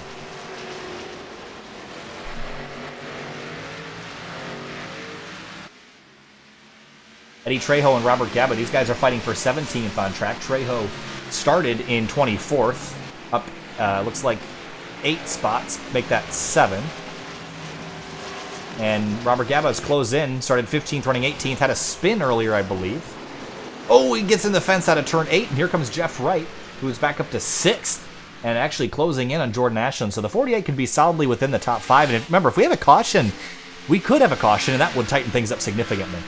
Eddie Trejo and Robert Gaba, these guys are fighting for 17th on track. Trejo started in 24th, up looks like 8 spots, make that 7. And Robert Gaba's closed in, started 15th, running 18th, had a spin earlier, I believe. Oh, he gets in the fence out of turn 8, and here comes Jeff Wright, who is back up to 6th, and actually closing in on Jordan Ashland. So the 48 could be solidly within the top 5. And remember, if we have a caution, we could have a caution, and that would tighten things up significantly.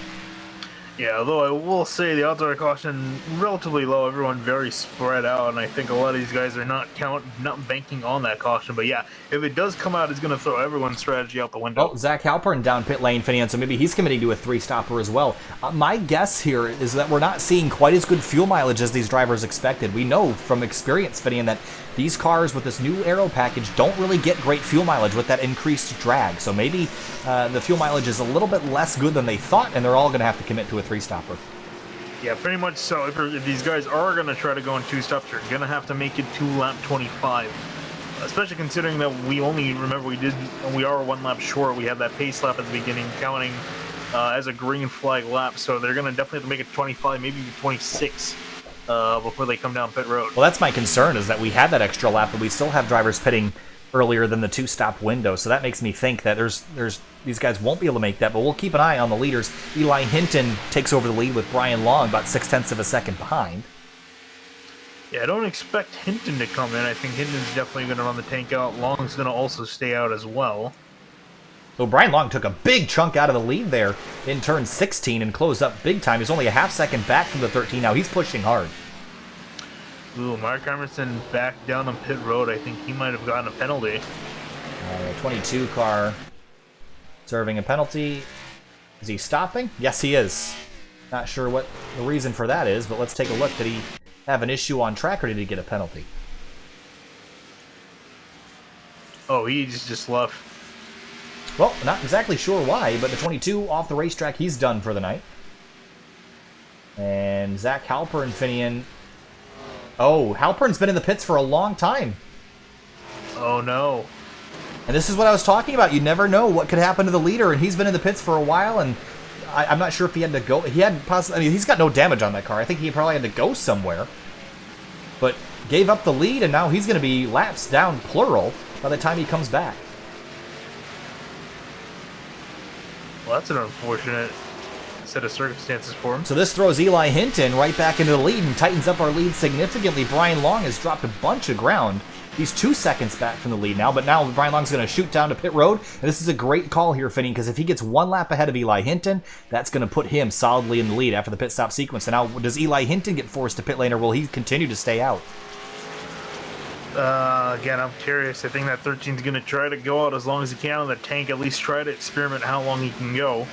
Yeah, although I will say the odds are caution relatively low. Everyone very spread out, and I think a lot of these guys are not banking on that caution. But yeah, if it does come out, it's going to throw everyone's strategy out the window. Oh, Zach Halpern down pit lane, Finian, so maybe he's committing to a 3-stopper as well. My guess here is that we're not seeing quite as good fuel mileage as these drivers expected. We know from experience, Finian, that these cars with this new aero package don't really get great fuel mileage with that increased drag. So maybe the fuel mileage is a little bit less good than they thought, and they're all going to have to commit to a 3-stopper. Yeah, pretty much so. If these guys are going to try to go in 2-stops, you're going to have to make it to lap 25. Especially considering that we are 1 lap short. We have that pace lap at the beginning counting as a green flag lap. So they're going to definitely have to make it 25, maybe 26 before they come down pit road. Well, that's my concern, is that we had that extra lap, but we still have drivers pitting earlier than the 2-stop window. So that makes me think that there's these guys won't be able to make that, but we'll keep an eye on the leaders. Eli Hinton takes over the lead with Brian Long about 0.6 of a second behind. Yeah, I don't expect Hinton to come in. I think Hinton's definitely going to run the tank out. Long's going to also stay out as well. So Brian Long took a big chunk out of the lead there in turn 16 and closed up big time. He's only a half second back from the 13 now. He's pushing hard. Ooh, Mark Emerson back down on pit road. I think he might have gotten a penalty. 22 car serving a penalty. Is he stopping? Yes, he is. Not sure what the reason for that is, but let's take a look. Did he have an issue on track, or did he get a penalty? Oh, he just left. Well, not exactly sure why, but the 22 off the racetrack, he's done for the night. And Zach Halpern, Finian. Oh, Halpern's been in the pits for a long time. Oh, no. And this is what I was talking about. You never know what could happen to the leader, and he's been in the pits for a while, and I'm not sure if he had to go. He had possibly. I mean, he's got no damage on that car. I think he probably had to go somewhere, but gave up the lead, and now he's going to be laps down, plural, by the time he comes back. Well, that's an unfortunate set of circumstances for him. So this throws Eli Hinton right back into the lead and tightens up our lead significantly. Brian Long has dropped a bunch of ground. He's 2 seconds back from the lead now, but now Brian Long's going to shoot down to pit road. And this is a great call here, Finney, because if he gets 1 lap ahead of Eli Hinton, that's going to put him solidly in the lead after the pit stop sequence. And now, does Eli Hinton get forced to pit lane, or will he continue to stay out? Again, I'm curious. I think that 13's going to try to go out as long as he can on the tank, at least try to experiment how long he can go.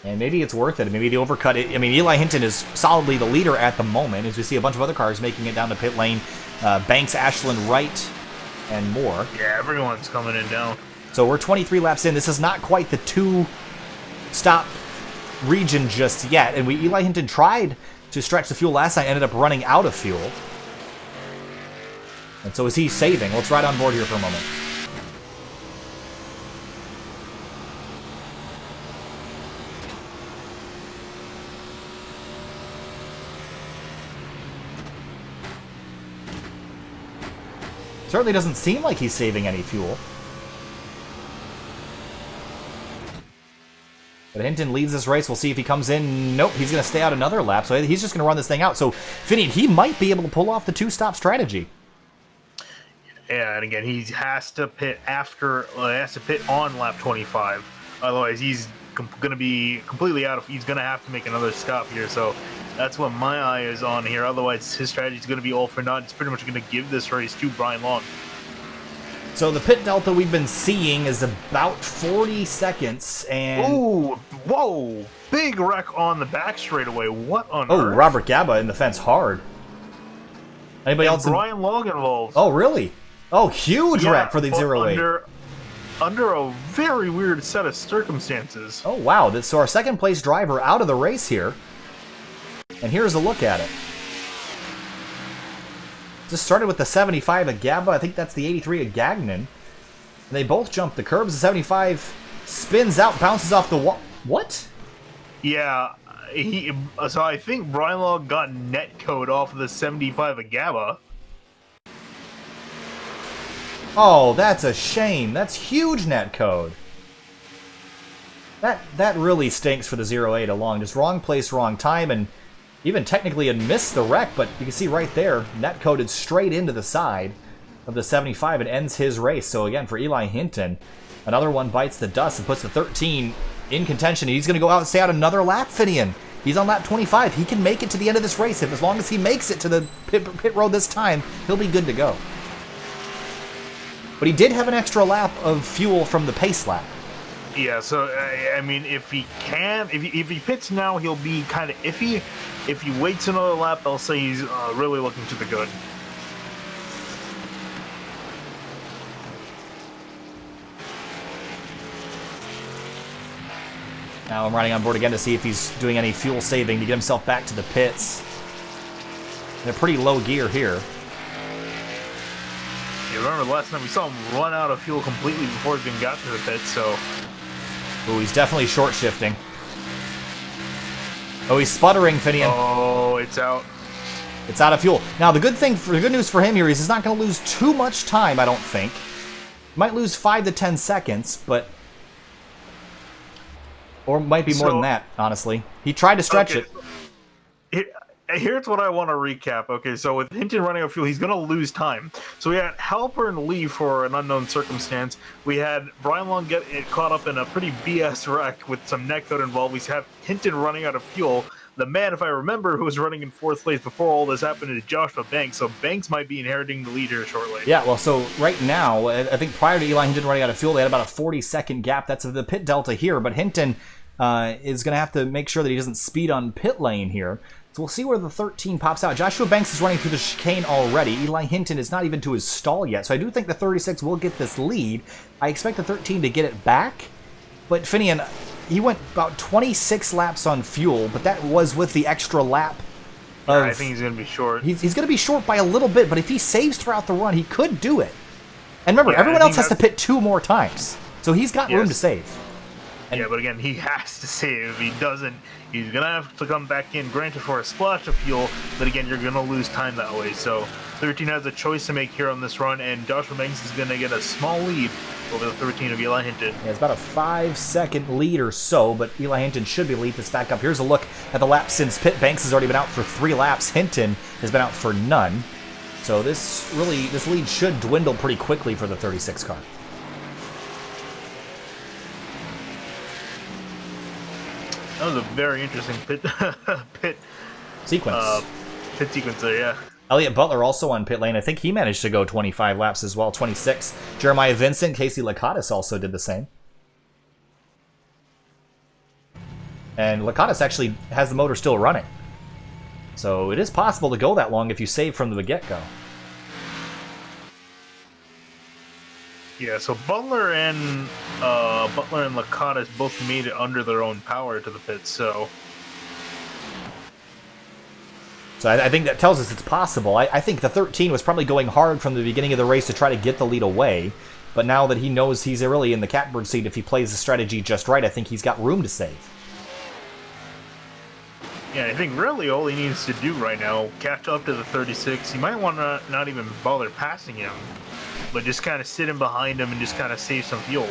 And maybe it's worth it. Maybe the overcut. I mean, Eli Hinton is solidly the leader at the moment, as we see a bunch of other cars making it down to pit lane. Banks, Ashland, Wright, and more. Yeah, everyone's coming in down. So we're 23 laps in. This is not quite the 2-stop region just yet. And Eli Hinton tried to stretch the fuel last night, ended up running out of fuel. And so is he saving? Let's ride on board here for a moment. Certainly doesn't seem like he's saving any fuel. But Hinton leads this race. We'll see if he comes in. Nope, he's going to stay out another lap. So he's just going to run this thing out. So, Finian, he might be able to pull off the 2-stop strategy. Yeah, and again, he has to pit on lap 25. Otherwise, he's going to be completely out of. He's going to have to make another stop here. So that's what my eye is on here. Otherwise, his strategy is going to be all for naught. It's pretty much going to give this race to Brian Long. So the pit delta we've been seeing is about 40 seconds, and... Ooh, whoa! Big wreck on the back straightaway. What on Oh, earth? Robert Gaba in the fence hard. Anybody else? Brian Long involved. Oh, really? Oh, huge wreck for the 08. Under a very weird set of circumstances. Oh, wow. So our second place driver out of the race here. And here's a look at it. Just started with the 75 of Gaba. I think that's the 83 of Gagnon. And they both jumped the curbs. The 75 spins out, bounces off the wall. What? Yeah, so I think Brian Long got net code off of the 75 of Gaba. Oh, that's a shame. That's huge net code. That really stinks for the 08 along. Just wrong place, wrong time, and even technically had missed the wreck, but you can see right there, net coded straight into the side of the 75 and ends his race. So again, for Eli Hinton, another one bites the dust and puts the 13 in contention. He's going to go out and stay out another lap, Finian. He's on lap 25. He can make it to the end of this race. As long as he makes it to the pit road this time, he'll be good to go. But he did have an extra lap of fuel from the pace lap. Yeah, so, I mean, if he pits now, he'll be kind of iffy. If he waits another lap, they'll say he's really looking to the good. Now I'm riding on board again to see if he's doing any fuel saving to get himself back to the pits. They're pretty low gear here. You remember the last time we saw him run out of fuel completely before he even got to the pit, so... Ooh, he's definitely short shifting. Oh, he's sputtering, Finian. Oh, it's out. It's out of fuel. Now, the good news for him here is he's not going to lose too much time, I don't think. He might lose 5 to 10 seconds, but... Or might be more than that, honestly. He tried to stretch it. Here's what I want to recap. Okay, so with Hinton running out of fuel, he's going to lose time. So we had Halpern leave for an unknown circumstance. We had Brian Long get caught up in a pretty BS wreck with some netcode involved. We have Hinton running out of fuel. The man, if I remember, who was running in 4th place before all this happened is Joshua Banks. So Banks might be inheriting the lead here shortly. Yeah, well, so right now, I think prior to Eli Hinton running out of fuel, they had about a 40-second gap. That's the pit delta here. But Hinton is going to have to make sure that he doesn't speed on pit lane here. So we'll see where the 13 pops out. Joshua Banks is running through the chicane already. Eli Hinton is not even to his stall yet. So I do think the 36 will get this lead. I expect the 13 to get it back. But Finian, he went about 26 laps on fuel, but that was with the extra lap. I think he's going to be short. He's going to be short by a little bit, but if he saves throughout the run, he could do it. And remember, everyone else has to pit 2 more times. So he's got room to save. Yeah, but again, he has to save. If he doesn't, he's going to have to come back in, granted for a splash of fuel, but again, you're going to lose time that way. So 13 has a choice to make here on this run, and Joshua Banks is going to get a small lead over the 13 of Eli Hinton. Yeah, it's about a 5-second lead or so, but Eli Hinton should be lead this back up. Here's a look at the laps since pit. Banks has already been out for 3 laps. Hinton has been out for none. So this lead should dwindle pretty quickly for the 36 car. That was a very interesting pit sequence. Pit sequence there, yeah. Elliott Butler also on pit lane. I think he managed to go 25 laps as well, 26. Jeremiah Vincent, Casey Lakatos also did the same. And Lakatos actually has the motor still running. So it is possible to go that long if you save from the get-go. Yeah, so Butler and Lakatos both made it under their own power to the pit, so I think that tells us it's possible. I think the 13 was probably going hard from the beginning of the race to try to get the lead away, but now that he knows he's really in the catbird seat, if he plays the strategy just right, I think he's got room to save. yeah, I think really all he needs to do right now, catch up to the 36. He might want to not even bother passing him, but just kind of sit in behind him and just kind of save some fuel.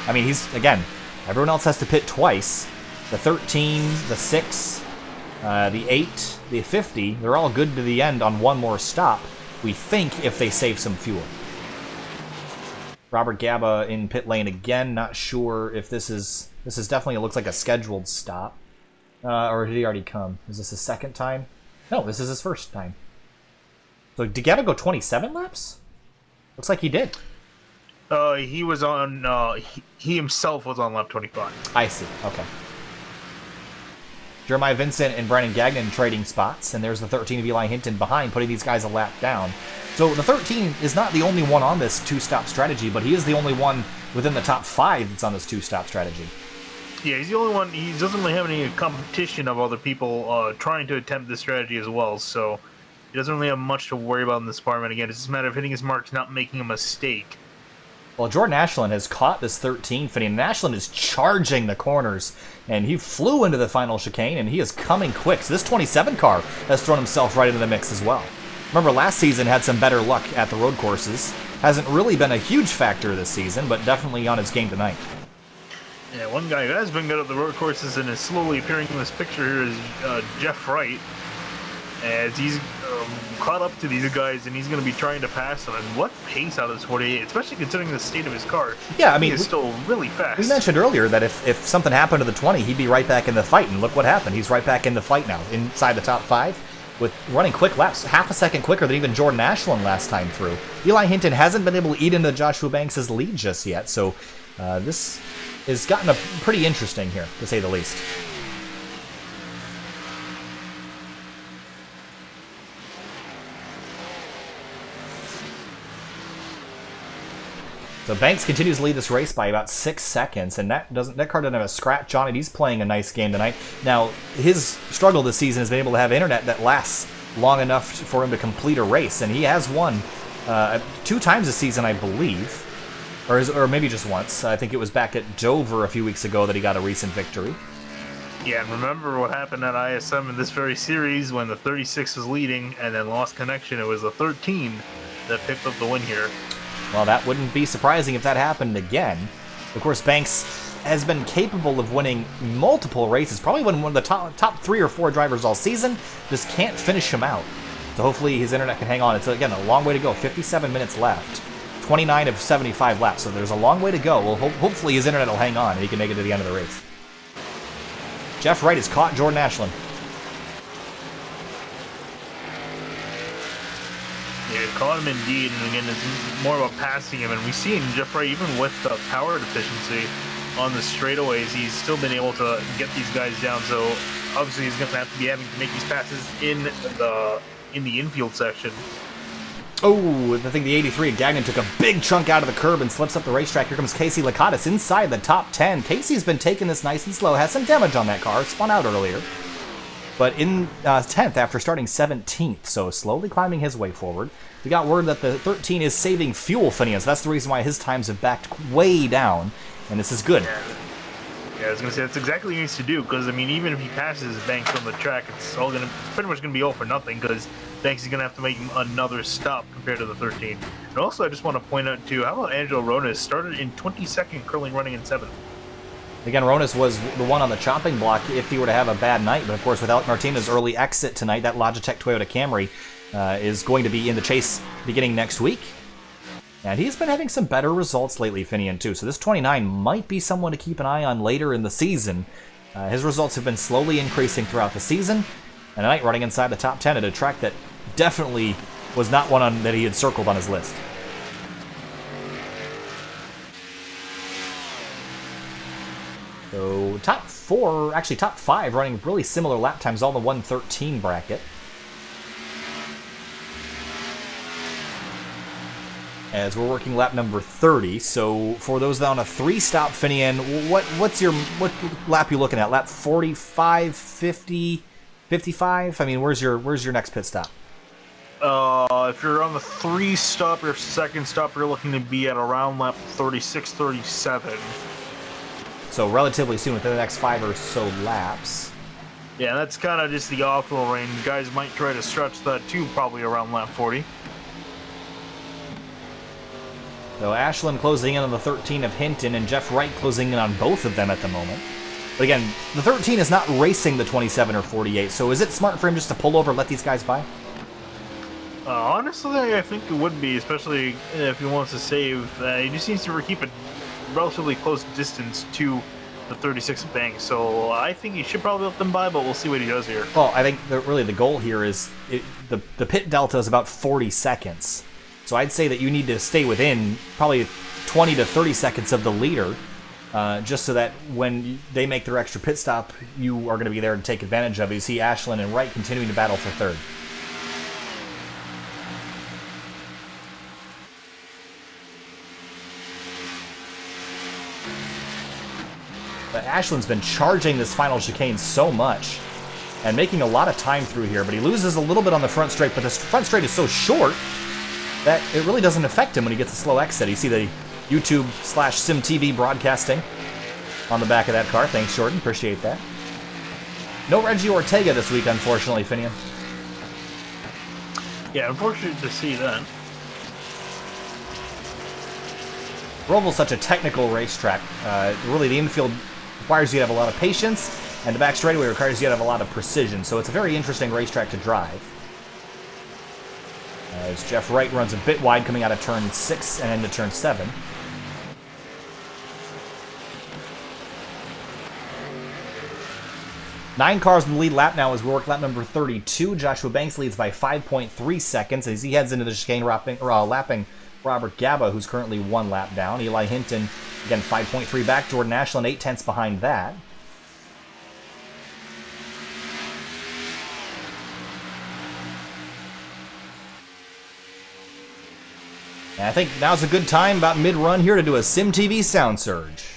I mean, again, everyone else has to pit twice. The 13, the 6, the 8, the 50, they're all good to the end on one more stop, we think, if they save some fuel. Robert Gaba in pit lane again, not sure if this is definitely, it looks like a scheduled stop. Or did he already come? Is this his second time? No, this is his first time. So did Gaba go 27 laps? Looks like he did. He was on, he himself was on lap 25. I see, okay. Jeremiah Vincent and Brandon Gagnon trading spots, and there's the 13 of Eli Hinton behind, putting these guys a lap down. So the 13 is not the only one on this two-stop strategy, but he is the only one within the top 5 that's on this two-stop strategy. Yeah, he's the only one. He doesn't really have any competition of other people trying to attempt this strategy as well, so he doesn't really have much to worry about in this department. Again, it's just a matter of hitting his marks, not making a mistake. Well, Jordan Ashland has caught this 13, and Ashland is charging the corners, and he flew into the final chicane, and he is coming quick. So this 27 car has thrown himself right into the mix as well. Remember, last season had some better luck at the road courses. Hasn't really been a huge factor this season, but definitely on his game tonight. Yeah, one guy who has been good at the road courses and is slowly appearing in this picture here is Jeff Wright. As he's caught up to these guys, and he's going to be trying to pass them. And what pace out of this 48, especially considering the state of his car. Yeah, I mean, he is still really fast. We mentioned earlier that if something happened to the 20, he'd be right back in the fight, and look what happened. He's right back in the fight now, inside the top 5, with running quick laps, half a second quicker than even Jordan Ashland last time through. Eli Hinton hasn't been able to eat into Joshua Banks' lead just yet, so this has gotten pretty interesting here, to say the least. So Banks continues to lead this race by about 6 seconds, and that car doesn't have a scratch on it. He's playing a nice game tonight. Now, his struggle this season has been able to have internet that lasts long enough for him to complete a race, and he has won 2 times this season, I believe, or maybe just once. I think it was back at Dover a few weeks ago that he got a recent victory. Yeah, and remember what happened at ISM in this very series when the 36 was leading and then lost connection. It was the 13 that picked up the win here. Well, that wouldn't be surprising if that happened again. Of course, Banks has been capable of winning multiple races, probably one of the top 3 or 4 drivers all season, just can't finish him out. So hopefully his internet can hang on. It's, again, a long way to go, 57 minutes left, 29 of 75 laps, so there's a long way to go. Well, hopefully his internet will hang on and he can make it to the end of the race. Jeff Wright has caught Jordan Ashland. Yeah, caught him indeed, and again, it's more about passing him, and we've seen Jeff Wright, even with the power deficiency on the straightaways, he's still been able to get these guys down, so obviously he's going to have to be having to make these passes in the infield section. Oh, I think the 83 Gagnon took a big chunk out of the curb and slips up the racetrack. Here comes Casey Lakatos inside the top 10. Casey's been taking this nice and slow, has some damage on that car, spun out earlier. But in 10th after starting 17th, so slowly climbing his way forward. We got word that the 13 is saving fuel, Phineas. That's the reason why his times have backed way down, and this is good. Yeah, I was going to say, that's exactly what he needs to do, because, I mean, even if he passes Banks on the track, it's all pretty much going to be all for nothing, because Banks is going to have to make another stop compared to the 13. And also, I just want to point out, too, how about Angelo Ronas started in 22nd, curling running in 7th. Again, Ronas was the one on the chopping block if he were to have a bad night, but of course without Martinez's early exit tonight, that Logitech Toyota Camry is going to be in the chase beginning next week. And he's been having some better results lately, Finian, too, so this 29 might be someone to keep an eye on later in the season. His results have been slowly increasing throughout the season, and tonight running inside the top 10 at a track that definitely was not one that he had circled on his list. So, top 4, actually top 5, running really similar lap times, all in the 1:13 bracket. As we're working lap number 30, so for those on a 3-stop, Finian, what lap you looking at? Lap 45, 50, 55? I mean, where's your next pit stop? If you're on the 3-stop or 2nd stop, you're looking to be at around lap 36, 37. So relatively soon, within the next 5 or so laps. Yeah, that's kind of just the optimal range. Guys might try to stretch that too, probably around lap 40. So Ashland closing in on the 13 of Hinton, and Jeff Wright closing in on both of them at the moment. But again, the 13 is not racing the 27 or 48, so is it smart for him just to pull over and let these guys by? Honestly, I think it would be, especially if he wants to save. He just needs to keep a relatively close distance to the 36 bank, so I think he should probably let them by, but we'll see what he does here. Well, I think really the goal here is the pit delta is about 40 seconds. So I'd say that you need to stay within probably 20 to 30 seconds of the leader, just so that when they make their extra pit stop, you are going to be there to take advantage of it. You see Ashland and Wright continuing to battle for third. But Ashland's been charging this final chicane so much and making a lot of time through here, but he loses a little bit on the front straight, but this front straight is so short that it really doesn't affect him when he gets a slow exit. You see the YouTube/SimTV broadcasting on the back of that car. Thanks, Jordan. Appreciate that. No Reggie Ortega this week, unfortunately, Finian. Yeah, unfortunate to see that. Roval's such a technical racetrack. Really, the infield requires you to have a lot of patience, and the back straightaway requires you to have a lot of precision. So it's a very interesting racetrack to drive. As Jeff Wright runs a bit wide coming out of turn 6 and into turn 7. Nine cars in the lead lap now as we work lap number 32. Joshua Banks leads by 5.3 seconds as he heads into the chicane, lapping Robert Gaba, who's currently 1 lap down. Eli Hinton, again, 5.3 back. Jordan Ashland, 0.8 behind that. And I think now's a good time, about mid-run here, to do a SimTV sound surge.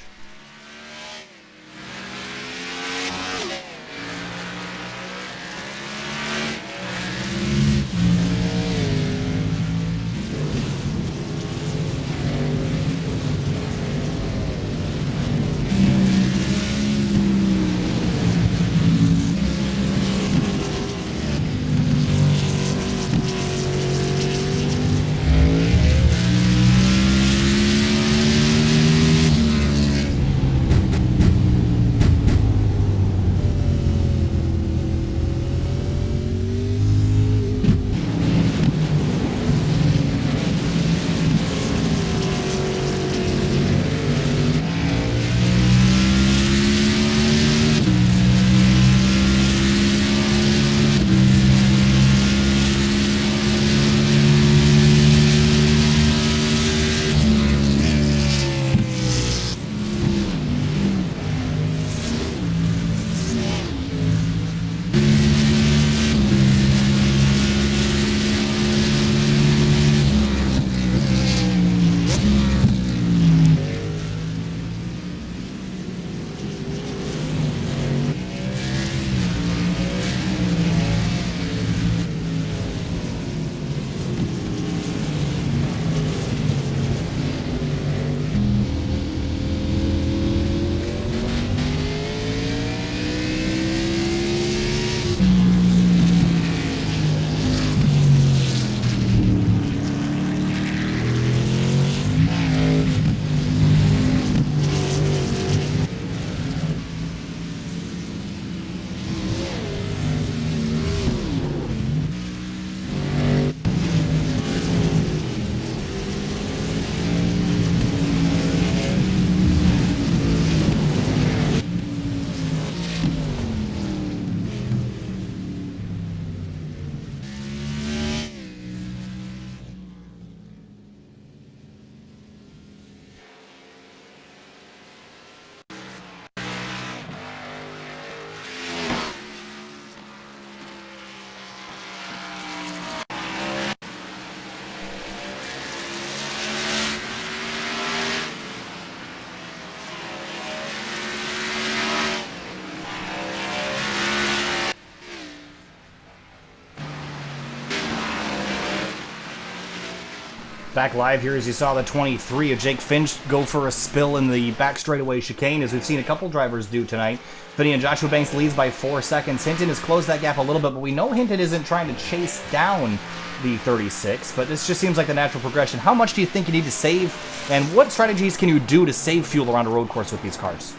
Back live here as you saw the 23 of Jake Finch go for a spill in the back straightaway chicane, as we've seen a couple drivers do tonight. Finney and Joshua Banks leads by 4 seconds. Hinton has closed that gap a little bit, but we know Hinton isn't trying to chase down the 36, but this just seems like the natural progression. How much do you think you need to save, and what strategies can you do to save fuel around a road course with these cars?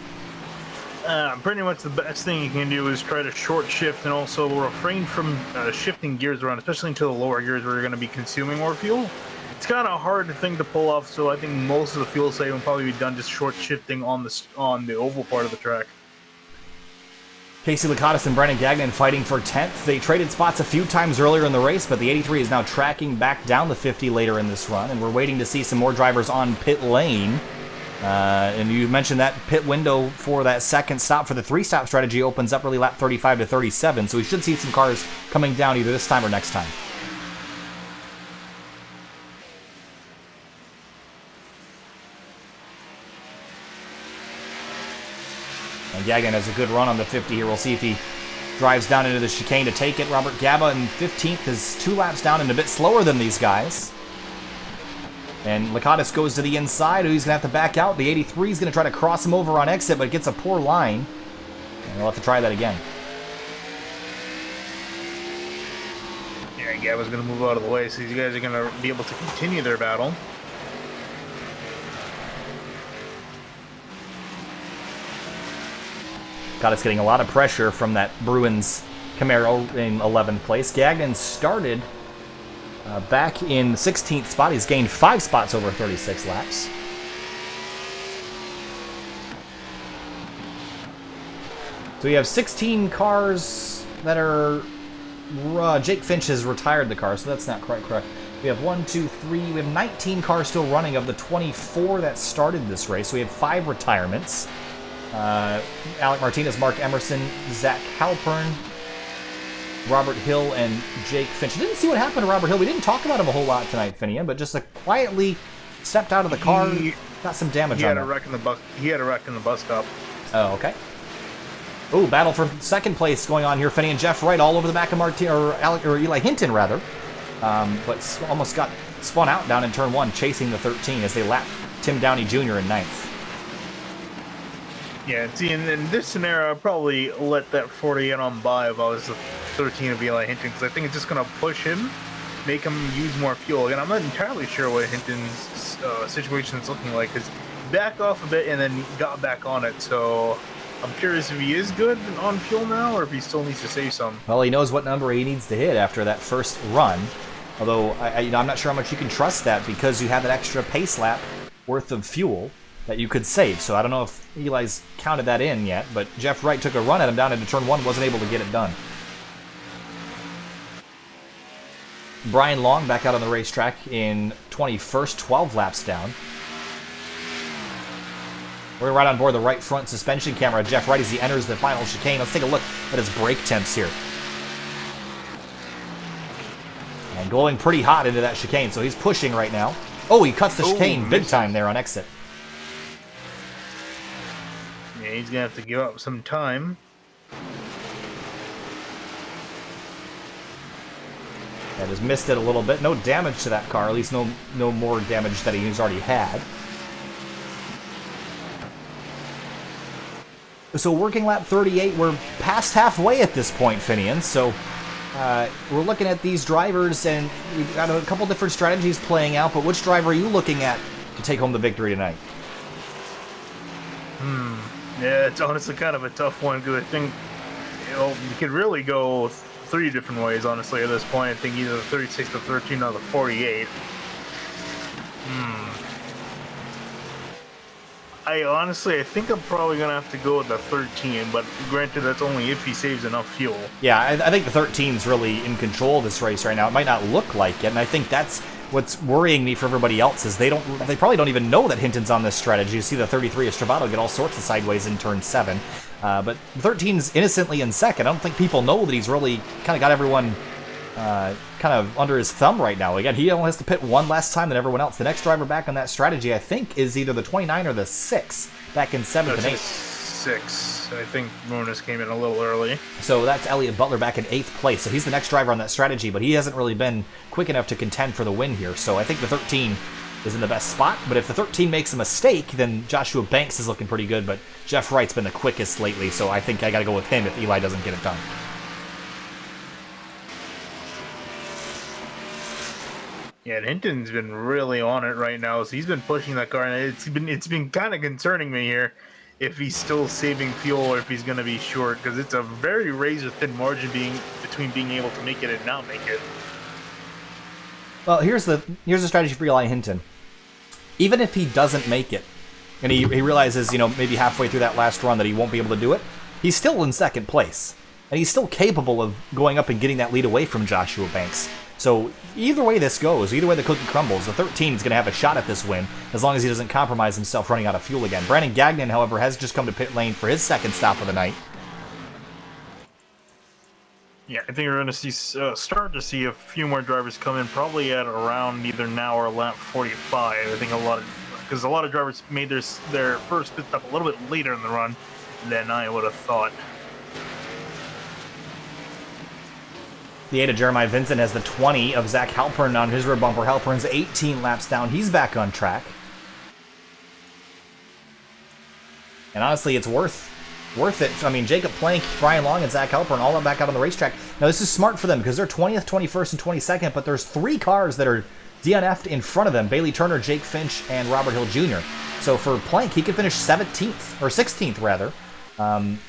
Pretty much the best thing you can do is try to short shift and also refrain from shifting gears around, especially into the lower gears where you're going to be consuming more fuel. It's kind of a hard thing to pull off, so I think most of the fuel saving will probably be done just short shifting on the oval part of the track. Casey Lakatos and Brandon Gagnon fighting for 10th. They traded spots a few times earlier in the race, but the 83 is now tracking back down the 50 later in this run, and we're waiting to see some more drivers on pit lane. And you mentioned that pit window for that second stop for the 3-stop strategy opens up really lap 35 to 37, so we should see some cars coming down either this time or next time. And Gagnon has a good run on the 50 here. We'll see if he drives down into the chicane to take it. Robert Gaba in 15th is 2 laps down and a bit slower than these guys. And Lakatos goes to the inside. He's going to have to back out. The 83 is going to try to cross him over on exit, but gets a poor line. And he'll have to try that again. Yeah, Gaba's going to move out of the way, so these guys are going to be able to continue their battle. Lakatos getting a lot of pressure from that Bruins Camaro in 11th place. Gagnon started back in 16th spot. He's gained 5 spots over 36 laps. So we have 16 cars that are... Jake Finch has retired the car, so that's not quite correct. We have 1, 2, 3... We have 19 cars still running of the 24 that started this race. So we have 5 retirements. Alec Martinez, Mark Emerson, Zach Halpern, Robert Hill, and Jake Finch. I didn't see what happened to Robert Hill. We didn't talk about him a whole lot tonight, Finian, but just quietly stepped out of the car, got some damage on him. He had a wreck in the bus stop. Oh, okay. Oh, battle for second place going on here. Finney and Jeff Wright all over the back of Eli Hinton, rather. But almost got spun out down in turn 1, chasing the 13 as they lap Tim Downey Jr. in 9th. Yeah, see, in this scenario, I'd probably let that 48 on by if I was the 13 of Eli Hinton, because I think it's just going to push him, make him use more fuel. Again, I'm not entirely sure what Hinton's situation is looking like, because he backed off a bit and then got back on it, so I'm curious if he is good on fuel now, or if he still needs to save some. Well, he knows what number he needs to hit after that first run, although I'm not sure how much you can trust that, because you have that extra pace lap worth of fuel that you could save. So I don't know if Eli's counted that in yet, but Jeff Wright took a run at him down into turn 1, wasn't able to get it done. Brian Long back out on the racetrack in 21st, 12 laps down. We're right on board the right front suspension camera. Jeff Wright as he enters the final chicane. Let's take a look at his brake temps here. And going pretty hot into that chicane, so he's pushing right now. Oh, he cuts the chicane big time there on exit. Yeah, he's going to have to give up some time. Yeah, just missed it a little bit. No damage to that car, at least no more damage that he's already had. So working lap 38, we're past halfway at this point, Finian. So we're looking at these drivers, and we've got a couple different strategies playing out, but which driver are you looking at to take home the victory tonight? Yeah, it's honestly kind of a tough one, because I think you could really go 3 different ways, honestly, at this point. I think either the 36, the 13, or the 48. I think I'm probably going to have to go with the 13, but granted, that's only if he saves enough fuel. Yeah, I think the 13's really in control of this race right now. It might not look like it, and I think that's what's worrying me for everybody else is they probably don't even know that Hinton's on this strategy. You see the 33 of Stravato get all sorts of sideways in turn 7. But 13's innocently in second. I don't think people know that he's really kind of got everyone kind of under his thumb right now. Again, he only has to pit 1 less time than everyone else. The next driver back on that strategy, I think, is either the 29 or the 6 back in 7th and 8th. 46. I think Ronis came in a little early. So that's Elliott Butler back in 8th place. So he's the next driver on that strategy, but he hasn't really been quick enough to contend for the win here. So I think the 13 is in the best spot. But if the 13 makes a mistake, then Joshua Banks is looking pretty good. But Jeff Wright's been the quickest lately, so I think I got to go with him if Eli doesn't get it done. Yeah, and Hinton's been really on it right now. So he's been pushing that car, and it's been kind of concerning me here if he's still saving fuel or if he's going to be short, because it's a very razor-thin margin between being able to make it and not make it. Well, here's the strategy for Eli Hinton. Even if he doesn't make it, and he realizes, maybe halfway through that last run that he won't be able to do it, he's still in 2nd place. And he's still capable of going up and getting that lead away from Joshua Banks. So either way this goes, either way the cookie crumbles, the 13 is going to have a shot at this win, as long as he doesn't compromise himself running out of fuel again. Brandon Gagnon, however, has just come to pit lane for his 2nd stop of the night. Yeah, I think we're going to start to see a few more drivers come in, probably at around either now or lap 45. I think a lot of drivers made their first pit stop a little bit later in the run than I would have thought. The 8 of Jeremiah Vincent has the 20 of Zach Halpern on his rear bumper. Halpern's 18 laps down. He's back on track. And honestly, it's worth it. I mean, Jacob Plank, Brian Long, and Zach Halpern all back out on the racetrack. Now, this is smart for them because they're 20th, 21st, and 22nd, but there's 3 cars that are DNF'd in front of them. Bailey Turner, Jake Finch, and Robert Hill Jr. So for Plank, he could finish 17th, or 16th rather,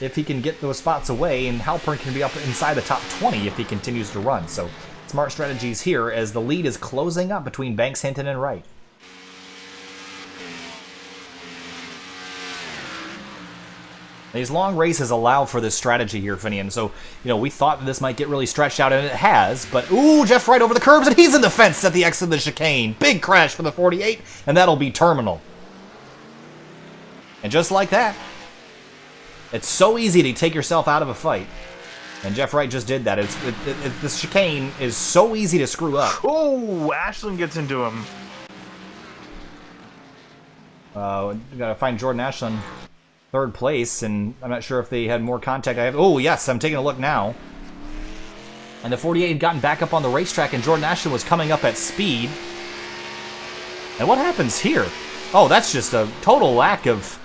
if he can get those spots away, and Halpern can be up inside the top 20 if he continues to run. So smart strategies here as the lead is closing up between Banks, Hinton, and Wright. These long races allow for this strategy here, Finian. So, we thought that this might get really stretched out, and it has. But, ooh, Jeff Wright over the curbs, and he's in the fence at the exit of the chicane. Big crash for the 48, and that'll be terminal. And just like that, it's so easy to take yourself out of a fight. And Jeff Wright just did that. This chicane is so easy to screw up. Oh, Ashland gets into him. We gotta find Jordan Ashland 3rd place, and I'm not sure if they had more contact. Oh, yes, I'm taking a look now. And the 48 had gotten back up on the racetrack, and Jordan Ashland was coming up at speed. And what happens here? Oh, that's just a total lack of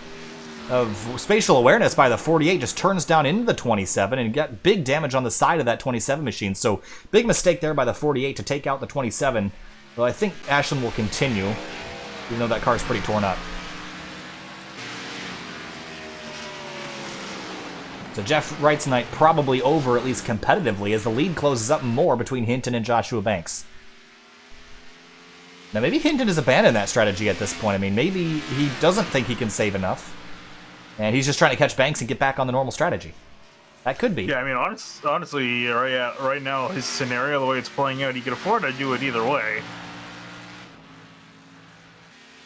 spatial awareness by the 48. Just turns down into the 27 and got big damage on the side of that 27 machine. So big mistake there by the 48 to take out the 27. Well, I think Ashland will continue, even though that car is pretty torn up. So Jeff Wright's night probably over, at least competitively, as the lead closes up more between Hinton and Joshua Banks. Now maybe Hinton has abandoned that strategy at this point. I mean, maybe he doesn't think he can save enough, and he's just trying to catch Banks and get back on the normal strategy. That could be. Yeah, I mean, honestly, right now, his scenario, the way it's playing out, he can afford to do it either way.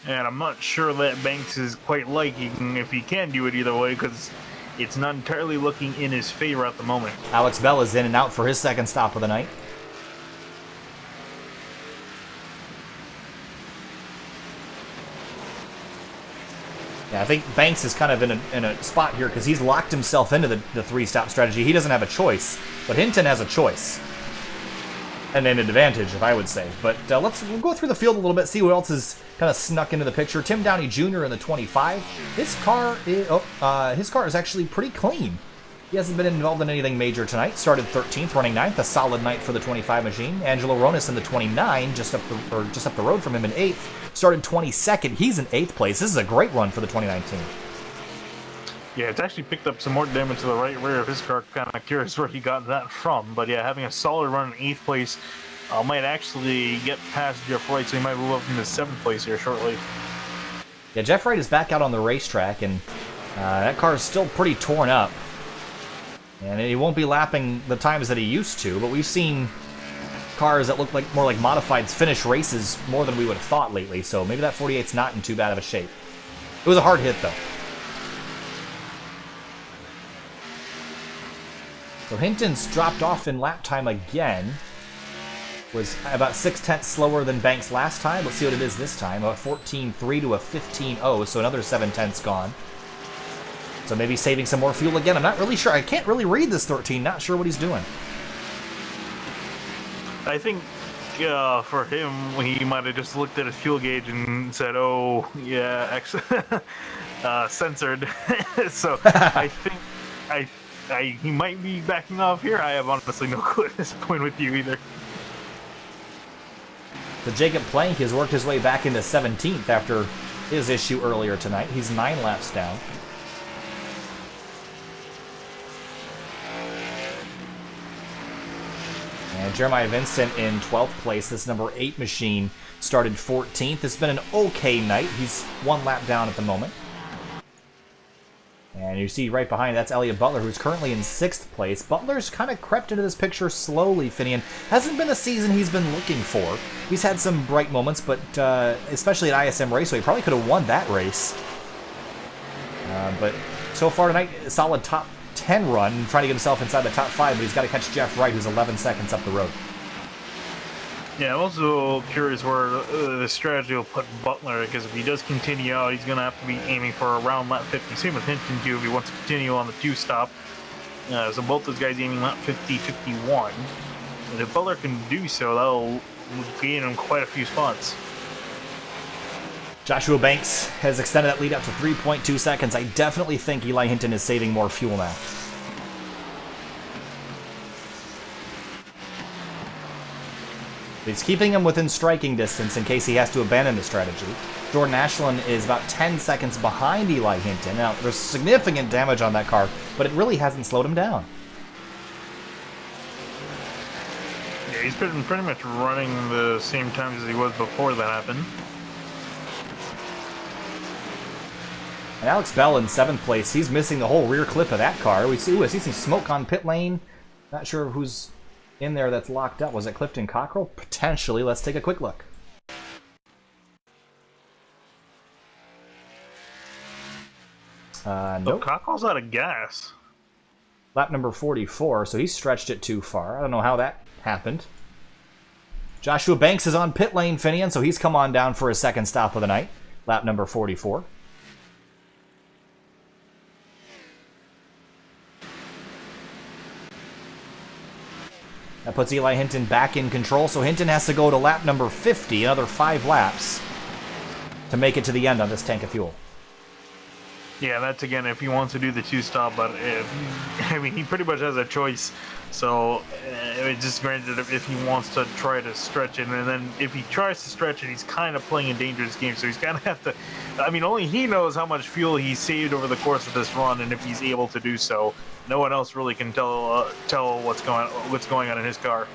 And I'm not sure that Banks is quite liking if he can do it either way, because it's not entirely looking in his favor at the moment. Alex Bell is in and out for his 2nd stop of the night. Yeah, I think Banks is kind of in a spot here because he's locked himself into the 3-stop strategy. He doesn't have a choice, but Hinton has a choice. And an advantage, if I would say. But we'll go through the field a little bit, see what else is kind of snuck into the picture. Tim Downey Jr. in the 25. His car is actually pretty clean. He hasn't been involved in anything major tonight. Started 13th, running 9th. A solid night for the 25 machine. Angelo Ronis in the 29, just up the road from him in 8th. Started 22nd. He's in 8th place. This is a great run for the 2019. Yeah, it's actually picked up some more damage to the right rear of his car. Kind of curious where he got that from. But yeah, having a solid run in 8th place might actually get past Jeff Wright, so he might move up into 7th place here shortly. Yeah, Jeff Wright is back out on the racetrack, and that car is still pretty torn up. And he won't be lapping the times that he used to, but we've seen cars that look more like modifieds finish races more than we would have thought lately, so maybe that 48's not in too bad of a shape. It was a hard hit, though. So Hinton's dropped off in lap time again. Was about 0.6 slower than Banks last time. Let's see what it is this time. A 14.3 to a 15.0, so another 0.7 gone. So maybe saving some more fuel again. I'm not really sure. I can't really read this 13. Not sure what he's doing. I think for him, he might have just looked at his fuel gauge and said, "Oh, yeah, actually, censored." So I think he might be backing off here. I have honestly no clue at this point with you either. So Jacob Plank has worked his way back into 17th after his issue earlier tonight. He's 9 laps down. And Jeremiah Vincent in 12th place. This number 8 machine started 14th. It's been an okay night. He's 1 lap down at the moment. And you see right behind, that's Elliott Butler, who's currently in 6th place. Butler's kind of crept into this picture slowly, Finian. Hasn't been a season he's been looking for. He's had some bright moments, but especially at ISM Raceway, he probably could have won that race. But so far tonight, a solid top 10 run, trying to get himself inside the top 5, but he's got to catch Jeff Wright, who's 11 seconds up the road. Yeah, I'm also curious where the strategy will put Butler, because if he does continue out, he's going to have to be aiming for around lap 50. Same with Hinton, too, if he wants to continue on the 2-stop. So both those guys aiming lap 50, 51. And if Butler can do so, that'll gain him quite a few spots. Joshua Banks has extended that lead up to 3.2 seconds. I definitely think Eli Hinton is saving more fuel now. He's keeping him within striking distance in case he has to abandon the strategy. Jordan Ashland is about 10 seconds behind Eli Hinton. Now, there's significant damage on that car, but it really hasn't slowed him down. Yeah, he's been pretty much running the same times as he was before that happened. And Alex Bell in 7th place. He's missing the whole rear clip of that car. I see some smoke on pit lane. Not sure who's in there that's locked up. Was it Clifton Cockrell? Potentially. Let's take a quick look. Nope. Cockrell's out of gas. Lap number 44, so he stretched it too far. I don't know how that happened. Joshua Banks is on pit lane, Finian, so he's come on down for his second stop of the night. Lap number 44. That puts Eli Hinton back in control, so Hinton has to go to lap number 50, another 5 laps, to make it to the end on this tank of fuel. Yeah, that's again if he wants to do the 2-stop, but I mean, he pretty much has a choice. So, it's just granted if he wants to try to stretch it, and then if he tries to stretch it, he's kind of playing a dangerous game. So he's gonna have to. I mean, only he knows how much fuel he's saved over the course of this run, and if he's able to do so, no one else really can tell what's going on in his car.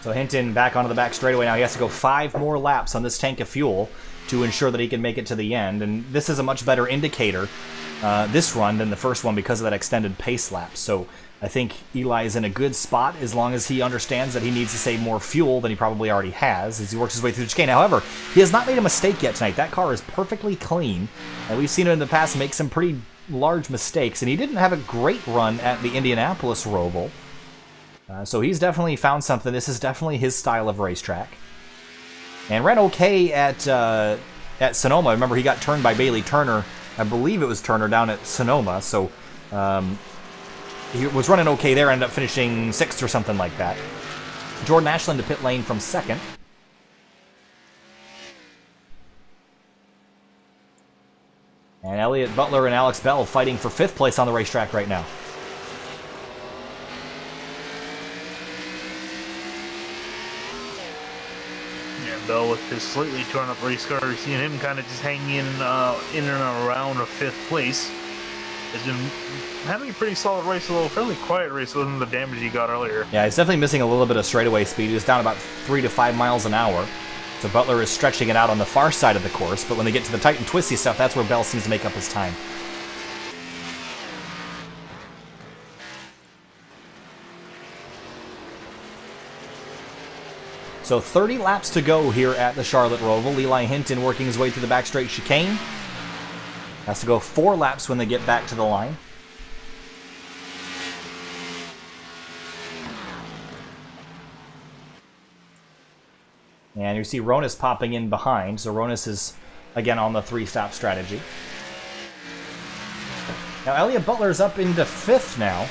So Hinton back onto the back straightaway now. He has to go 5 more laps on this tank of fuel to ensure that he can make it to the end. And this is a much better indicator, this run, than the first one because of that extended pace lap. So I think Eli is in a good spot as long as he understands that he needs to save more fuel than he probably already has as he works his way through the chicane. However, he has not made a mistake yet tonight. That car is perfectly clean. And we've seen him in the past make some pretty large mistakes. And he didn't have a great run at the Indianapolis Roval. So he's definitely found something. This is definitely his style of racetrack. And ran okay at Sonoma. Remember, he got turned by Bailey Turner. I believe it was Turner down at Sonoma. So he was running okay there. Ended up finishing 6th or something like that. Jordan Ashland to pit lane from 2nd. And Elliott Butler and Alex Bell fighting for 5th place on the racetrack right now. Bell with his slightly torn up race car. We're seeing him kind of just hanging in and around a 5th place. Has been having a pretty solid race, a little fairly quiet race other than the damage he got earlier. Yeah, he's definitely missing a little bit of straightaway speed. He was down about 3 to 5 miles an hour. So Butler is stretching it out on the far side of the course, but when they get to the tight and twisty stuff, that's where Bell seems to make up his time. So 30 laps to go here at the Charlotte Roval. Eli Hinton working his way through the back straight chicane. Has to go 4 laps when they get back to the line. And you see Ronas popping in behind. So Ronas is, again, on the 3-stop strategy. Now, Elliott Butler's up into 5th now.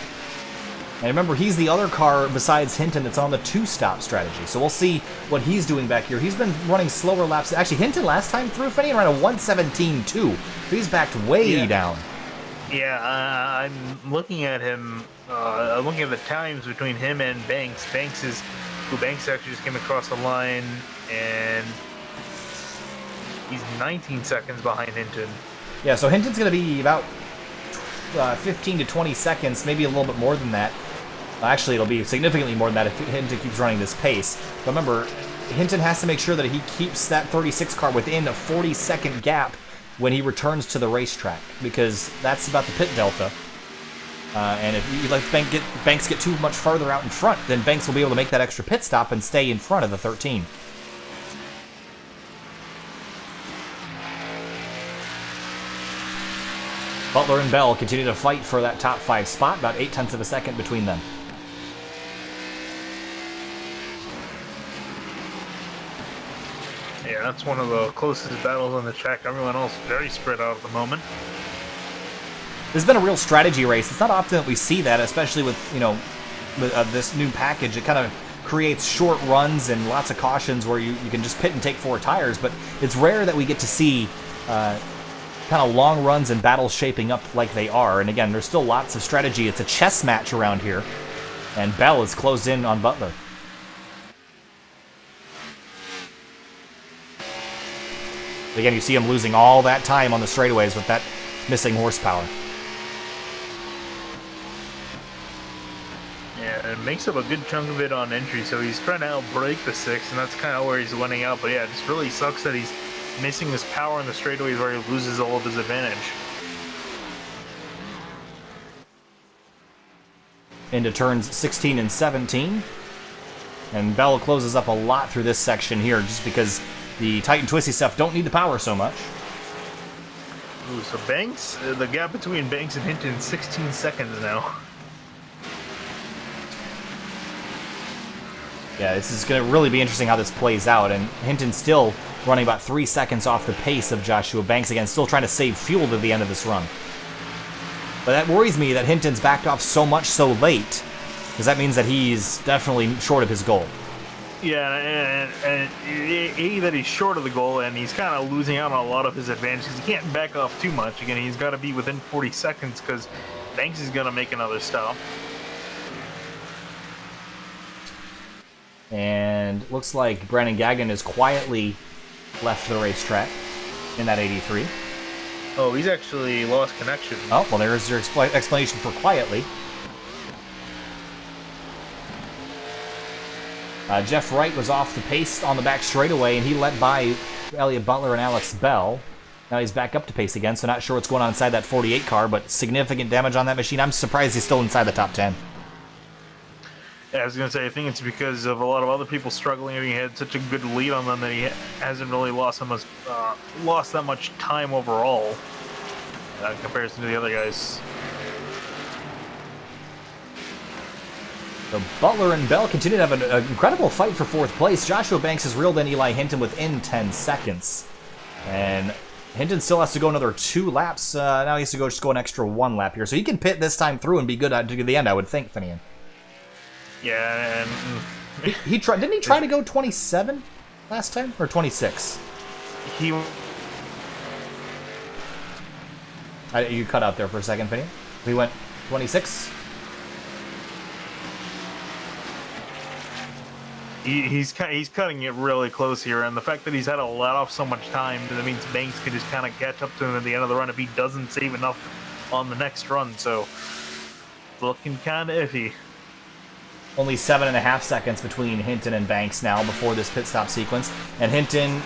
And remember, he's the other car besides Hinton that's on the 2-stop strategy. So we'll see what he's doing back here. He's been running slower laps. Actually, Hinton last time through, Finian ran a 1:17.2. So he's backed way down. Yeah, I'm looking at him. I'm looking at the times between him and Banks. Banks actually just came across the line, and he's 19 seconds behind Hinton. Yeah, so Hinton's going to be about 15 to 20 seconds, maybe a little bit more than that. Actually, it'll be significantly more than that if Hinton keeps running this pace. But remember, Hinton has to make sure that he keeps that 36 car within a 40-second gap when he returns to the racetrack, because that's about the pit delta. And if you let Banks get too much farther out in front, then Banks will be able to make that extra pit stop and stay in front of the 13. Butler and Bell continue to fight for that top 5 spot, about 0.8 of a second between them. Yeah, that's one of the closest battles on the track. Everyone else very spread out at the moment. This has been a real strategy race. It's not often that we see that, especially with, this new package. It kind of creates short runs and lots of cautions where you can just pit and take 4 tires, but it's rare that we get to see kind of long runs and battles shaping up like they are. And again, there's still lots of strategy. It's a chess match around here, and Bell is closed in on Butler. Again, you see him losing all that time on the straightaways with that missing horsepower. Yeah, it makes up a good chunk of it on entry, so he's trying to outbrake the 6, and that's kind of where he's winning out. But yeah, it just really sucks that he's missing his power in the straightaways where he loses all of his advantage. Into turns 16 and 17. And Bell closes up a lot through this section here just because the tight and twisty stuff don't need the power so much. Ooh, so Banks, the gap between Banks and Hinton is 16 seconds now. Yeah, this is going to really be interesting how this plays out, and Hinton's still running about 3 seconds off the pace of Joshua Banks. Again, still trying to save fuel to the end of this run. But that worries me that Hinton's backed off so much so late, because that means that he's definitely short of his goal. Yeah, and that he's short of the goal, and he's kind of losing out on a lot of his advantage because he can't back off too much. Again, he's got to be within 40 seconds because Banks is going to make another stop. And looks like Brandon Gagnon has quietly left the racetrack in that 83. Oh, he's actually lost connection. Oh, well, there's your explanation for quietly. Jeff Wright was off the pace on the back straightaway, and he let by Elliott Butler and Alex Bell. Now he's back up to pace again, so not sure what's going on inside that 48 car, but significant damage on that machine. I'm surprised he's still inside the top 10. Yeah, I was going to say, I think it's because of a lot of other people struggling, and he had such a good lead on them that he hasn't really lost that much time overall in comparison to the other guys. So Butler and Bell continue to have an incredible fight for 4th place. Joshua Banks has reeled in Eli Hinton within 10 seconds. And Hinton still has to go another 2 laps. Now he has to just go an extra 1 lap here. So he can pit this time through and be good to the end, I would think, Finian. Yeah, and he tried. Didn't he try to go 27 last time, or 26? You cut out there for a second, Finian. He went 26. He's cutting it really close here, and the fact that he's had to let off so much time, that means Banks could just kind of catch up to him at the end of the run if he doesn't save enough on the next run. So looking kind of iffy. Only 7.5 seconds between Hinton and Banks now before this pit stop sequence. And Hinton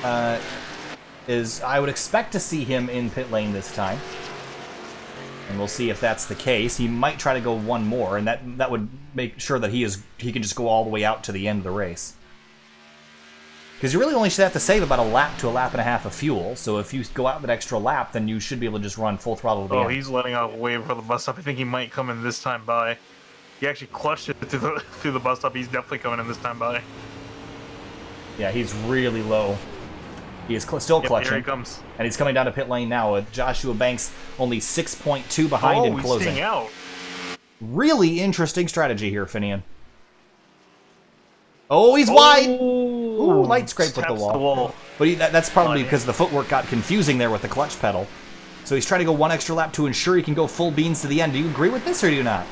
I would expect to see him in pit lane this time. And we'll see if that's the case. He might try to go 1 more, and that would make sure that he can just go all the way out to the end of the race. Because you really only should have to save about a lap to a lap and a half of fuel. So if you go out that extra lap, then you should be able to just run full throttle to the end. Oh, he's letting off way before the bus stop. I think he might come in this time by. He actually clutched it through the bus stop. He's definitely coming in this time by. Yeah, he's really low. He is still clutching. Here he comes. And he's coming down to pit lane now with Joshua Banks only 6.2 behind in he's closing. staying out. Really interesting strategy here, Finian. Oh, he's wide! Ooh, light scrape with the wall. But that's probably because the footwork got confusing there with the clutch pedal. So he's trying to go one extra lap to ensure he can go full beans to the end. Do you agree with this or do you not?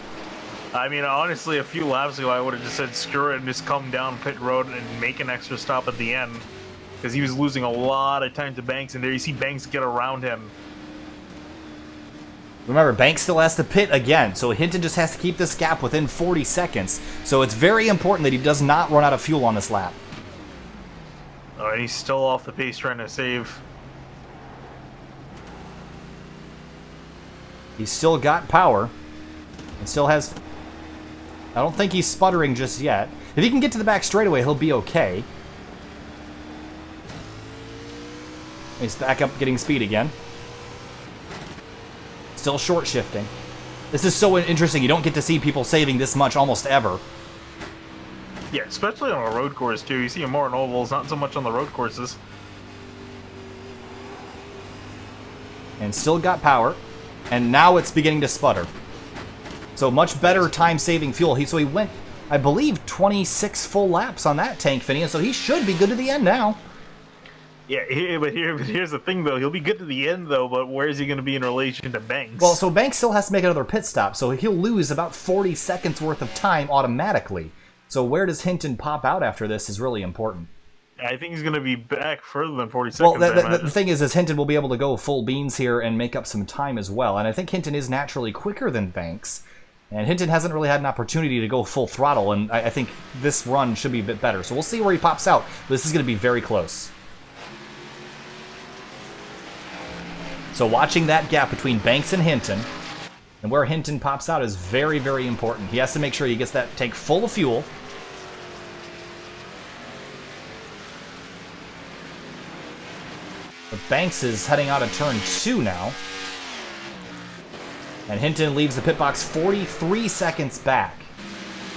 I mean, honestly, a few laps ago, I would have just said screw it and just come down pit road and make an extra stop at the end. Because he was losing a lot of time to Banks, and there you see Banks get around him. Remember, Banks still has to pit again, so Hinton just has to keep this gap within 40 seconds. So it's very important that he does not run out of fuel on this lap. Oh, and he's still off the pace trying to save. He's still got power. And still has... I don't think he's sputtering just yet. If he can get to the back straightaway, he'll be okay. He's back up getting speed again. Still short shifting. This is so interesting. You don't get to see people saving this much almost ever. Yeah, especially on a road course, too. You see him more on ovals, not so much on the road courses. And still got power. And now it's beginning to sputter. So much better time-saving fuel. So he went, I believe, 26 full laps on that tank, Finian, so he should be good to the end now. Yeah, but here's the thing, though. He'll be good to the end, though, but where is he going to be in relation to Banks? Well, so Banks still has to make another pit stop, so he'll lose about 40 seconds worth of time automatically. So where does Hinton pop out after this is really important. I think he's going to be back further than 40 seconds. Well, the thing is Hinton will be able to go full beans here and make up some time as well. And I think Hinton is naturally quicker than Banks. And Hinton hasn't really had an opportunity to go full throttle, and I think this run should be a bit better. So we'll see where he pops out. This is going to be very close. So watching that gap between Banks and Hinton, and where Hinton pops out is very, very important. He has to make sure he gets that tank full of fuel. But Banks is heading out of turn 2 now. And Hinton leaves the pit box 43 seconds back.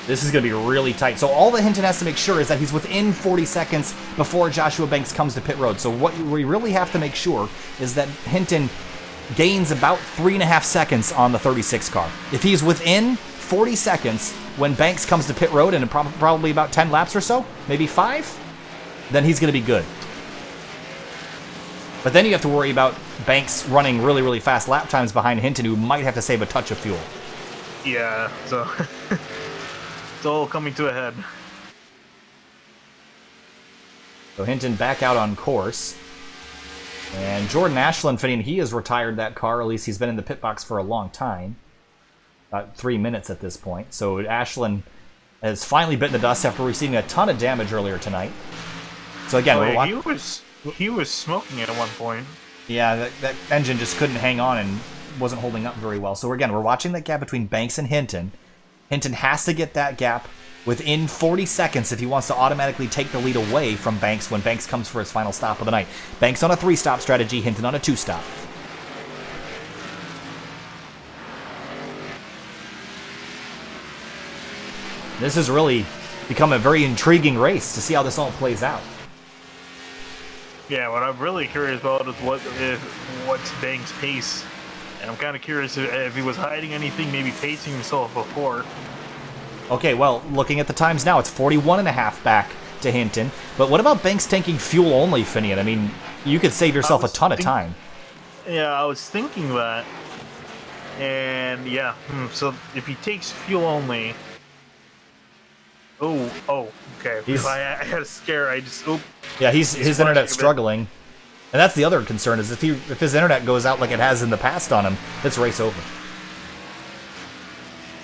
This is going to be really tight. So all that Hinton has to make sure is that he's within 40 seconds before Joshua Banks comes to pit road. So what we really have to make sure is that Hinton gains about 3.5 seconds on the 36 car. If he's within 40 seconds when Banks comes to pit road in probably about 10 laps or so, maybe 5, then he's going to be good. But then you have to worry about Banks running really, really fast lap times behind Hinton, who might have to save a touch of fuel. Yeah, so it's all coming to a head. So Hinton back out on course. And Jordan Ashland, Finian, he has retired that car. At least he's been in the pit box for a long time. About 3 minutes at this point. So Ashland has finally bitten the dust after receiving a ton of damage earlier tonight. So again, we're watching... He was smoking at one point. Yeah, that engine just couldn't hang on and wasn't holding up very well. So again, we're watching that gap between Banks and Hinton. Hinton has to get that gap within 40 seconds if he wants to automatically take the lead away from Banks when Banks comes for his final stop of the night. Banks on a 3-stop strategy, Hinton on a 2-stop. This has really become a very intriguing race to see how this all plays out. Yeah, what I'm really curious about is what's Banks' pace. And I'm kind of curious if he was hiding anything, maybe pacing himself before. Okay, well, looking at the times now, it's 41.5 back to Hinton. But what about Banks tanking fuel only, Finian? I mean, you could save yourself a ton of time. Yeah, I was thinking that. And yeah, so if he takes fuel only... Oh, okay. I had a scare. Yeah, his internet's struggling, and that's the other concern is if his internet goes out like it has in the past on him, it's race over.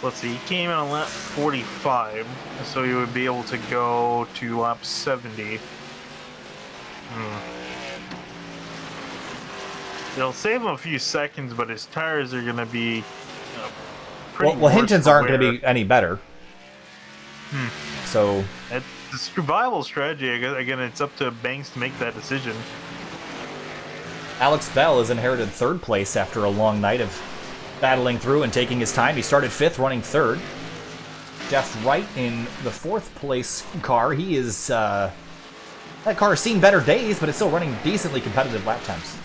Let's see. He came in on lap 45, so he would be able to go to lap 70. It'll save him a few seconds, but his tires are going to be pretty. Well, Hinton's aren't going to be any better. So it's a survival strategy. Again, it's up to Banks to make that decision. Alex Bell has inherited 3rd place after a long night of battling through and taking his time. He started 5th, running 3rd. Jeff Wright in the 4th place car. He is That car has seen better days, but it's still running decently competitive lap times.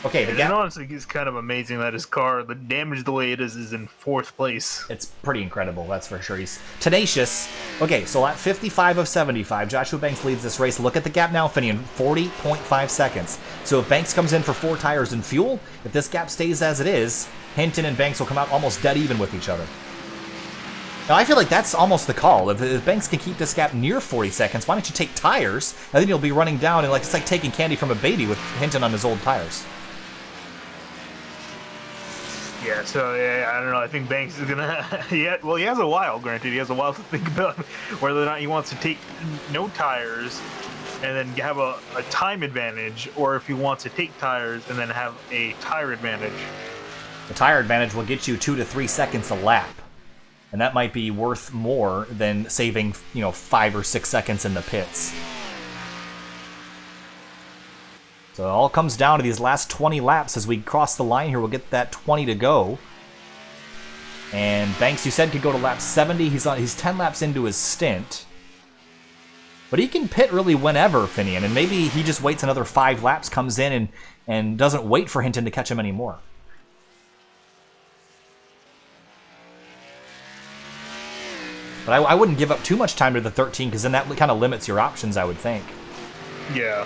Okay, the gap... And honestly, it's kind of amazing that his car, the damage the way it is in 4th place. It's pretty incredible, that's for sure. He's tenacious. Okay, so at 55 of 75, Joshua Banks leads this race. Look at the gap now, Finian, 40.5 seconds. So if Banks comes in for 4 tires and fuel, if this gap stays as it is, Hinton and Banks will come out almost dead even with each other. Now, I feel like that's almost the call. If Banks can keep this gap near 40 seconds, why don't you take tires, and then you'll be running down, and it's like taking candy from a baby with Hinton on his old tires. Yeah, so yeah, I don't know. I think Banks is gonna. He has a while. Granted, he has a while to think about whether or not he wants to take no tires and then have a time advantage, or if he wants to take tires and then have a tire advantage. The tire advantage will get you 2 to 3 seconds a lap, and that might be worth more than saving 5 or 6 seconds in the pits. So it all comes down to these last 20 laps. As we cross the line here, we'll get that 20 to go. And Banks, you said, could go to lap 70. He's 10 laps into his stint. But he can pit really whenever, Finian, and maybe he just waits another 5 laps, comes in, and doesn't wait for Hinton to catch him anymore. But I wouldn't give up too much time to the 13, because then that kind of limits your options, I would think. Yeah.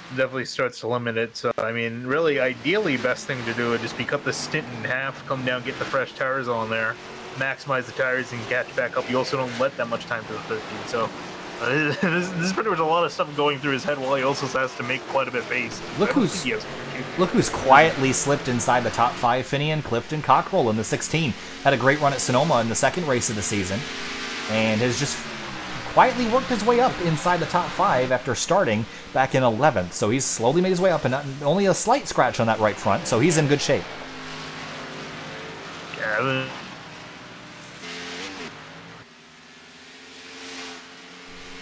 Definitely starts to limit it. So, I mean, really, ideally, best thing to do would just be cut the stint in half, come down, get the fresh tires on there, maximize the tires, and catch back up. You also don't let that much time to the 13. So, this is pretty much a lot of stuff going through his head while he also has to make quite a bit of pace. Look who's quietly slipped inside the top 5, Finian. Clifton Cockrell in the 16. Had a great run at Sonoma in the second race of the season, and has just quietly worked his way up inside the top 5 after starting back in 11th. So he's slowly made his way up, and only a slight scratch on that right front, so he's in good shape. Yeah.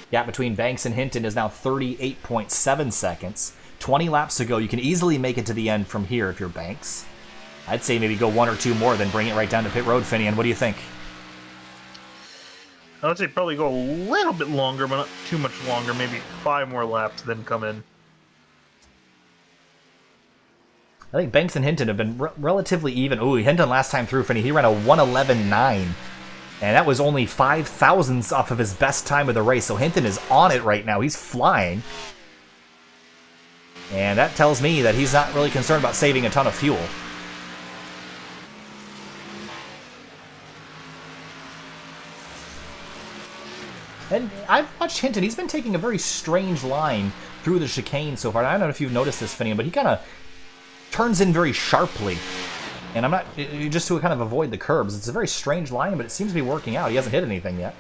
Gap between Banks and Hinton is now 38.7 seconds. 20 laps to go. You can easily make it to the end from here if you're Banks. I'd say maybe go 1 or 2 more, then bring it right down to pit road, Finian. What do you think? I would say probably go a little bit longer, but not too much longer. Maybe 5 more laps, then come in. I think Banks and Hinton have been relatively even. Ooh, Hinton last time through, Finney, he ran a 1:11.9. And that was only 5 thousandths off of his best time of the race. So Hinton is on it right now. He's flying. And that tells me that he's not really concerned about saving a ton of fuel. And I've watched Hinton. He's been taking a very strange line through the chicane so far. I don't know if you've noticed this, Finian, but he kind of turns in very sharply. And I'm not, just to kind of avoid the curbs. It's a very strange line, but it seems to be working out. He hasn't hit anything yet.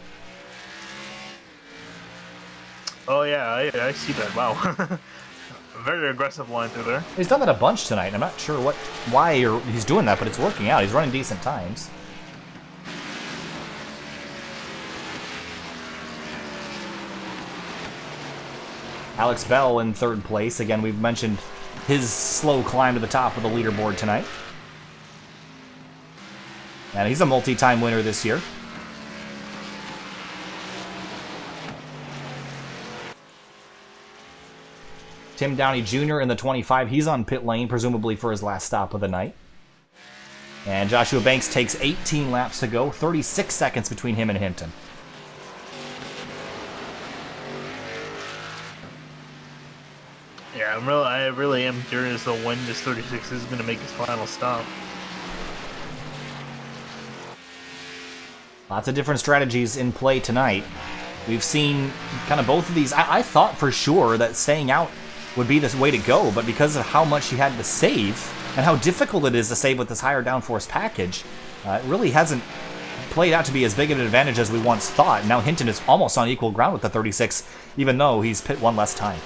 Oh yeah, I see that. Wow. Very aggressive line through there. He's done that a bunch tonight, and I'm not sure why he's doing that, but it's working out. He's running decent times. Alex Bell in 3rd place. Again, we've mentioned his slow climb to the top of the leaderboard tonight. And he's a multi-time winner this year. Tim Downey Jr. in the 25. He's on pit lane, presumably for his last stop of the night. And Joshua Banks takes 18 laps to go. 36 seconds between him and Hinton. Yeah, I really am curious though when this 36 is going to make his final stop. Lots of different strategies in play tonight. We've seen kind of both of these. I thought for sure that staying out would be the way to go, but because of how much he had to save and how difficult it is to save with this higher downforce package, it really hasn't played out to be as big of an advantage as we once thought. Now Hinton is almost on equal ground with the 36, even though he's pit 1 less time.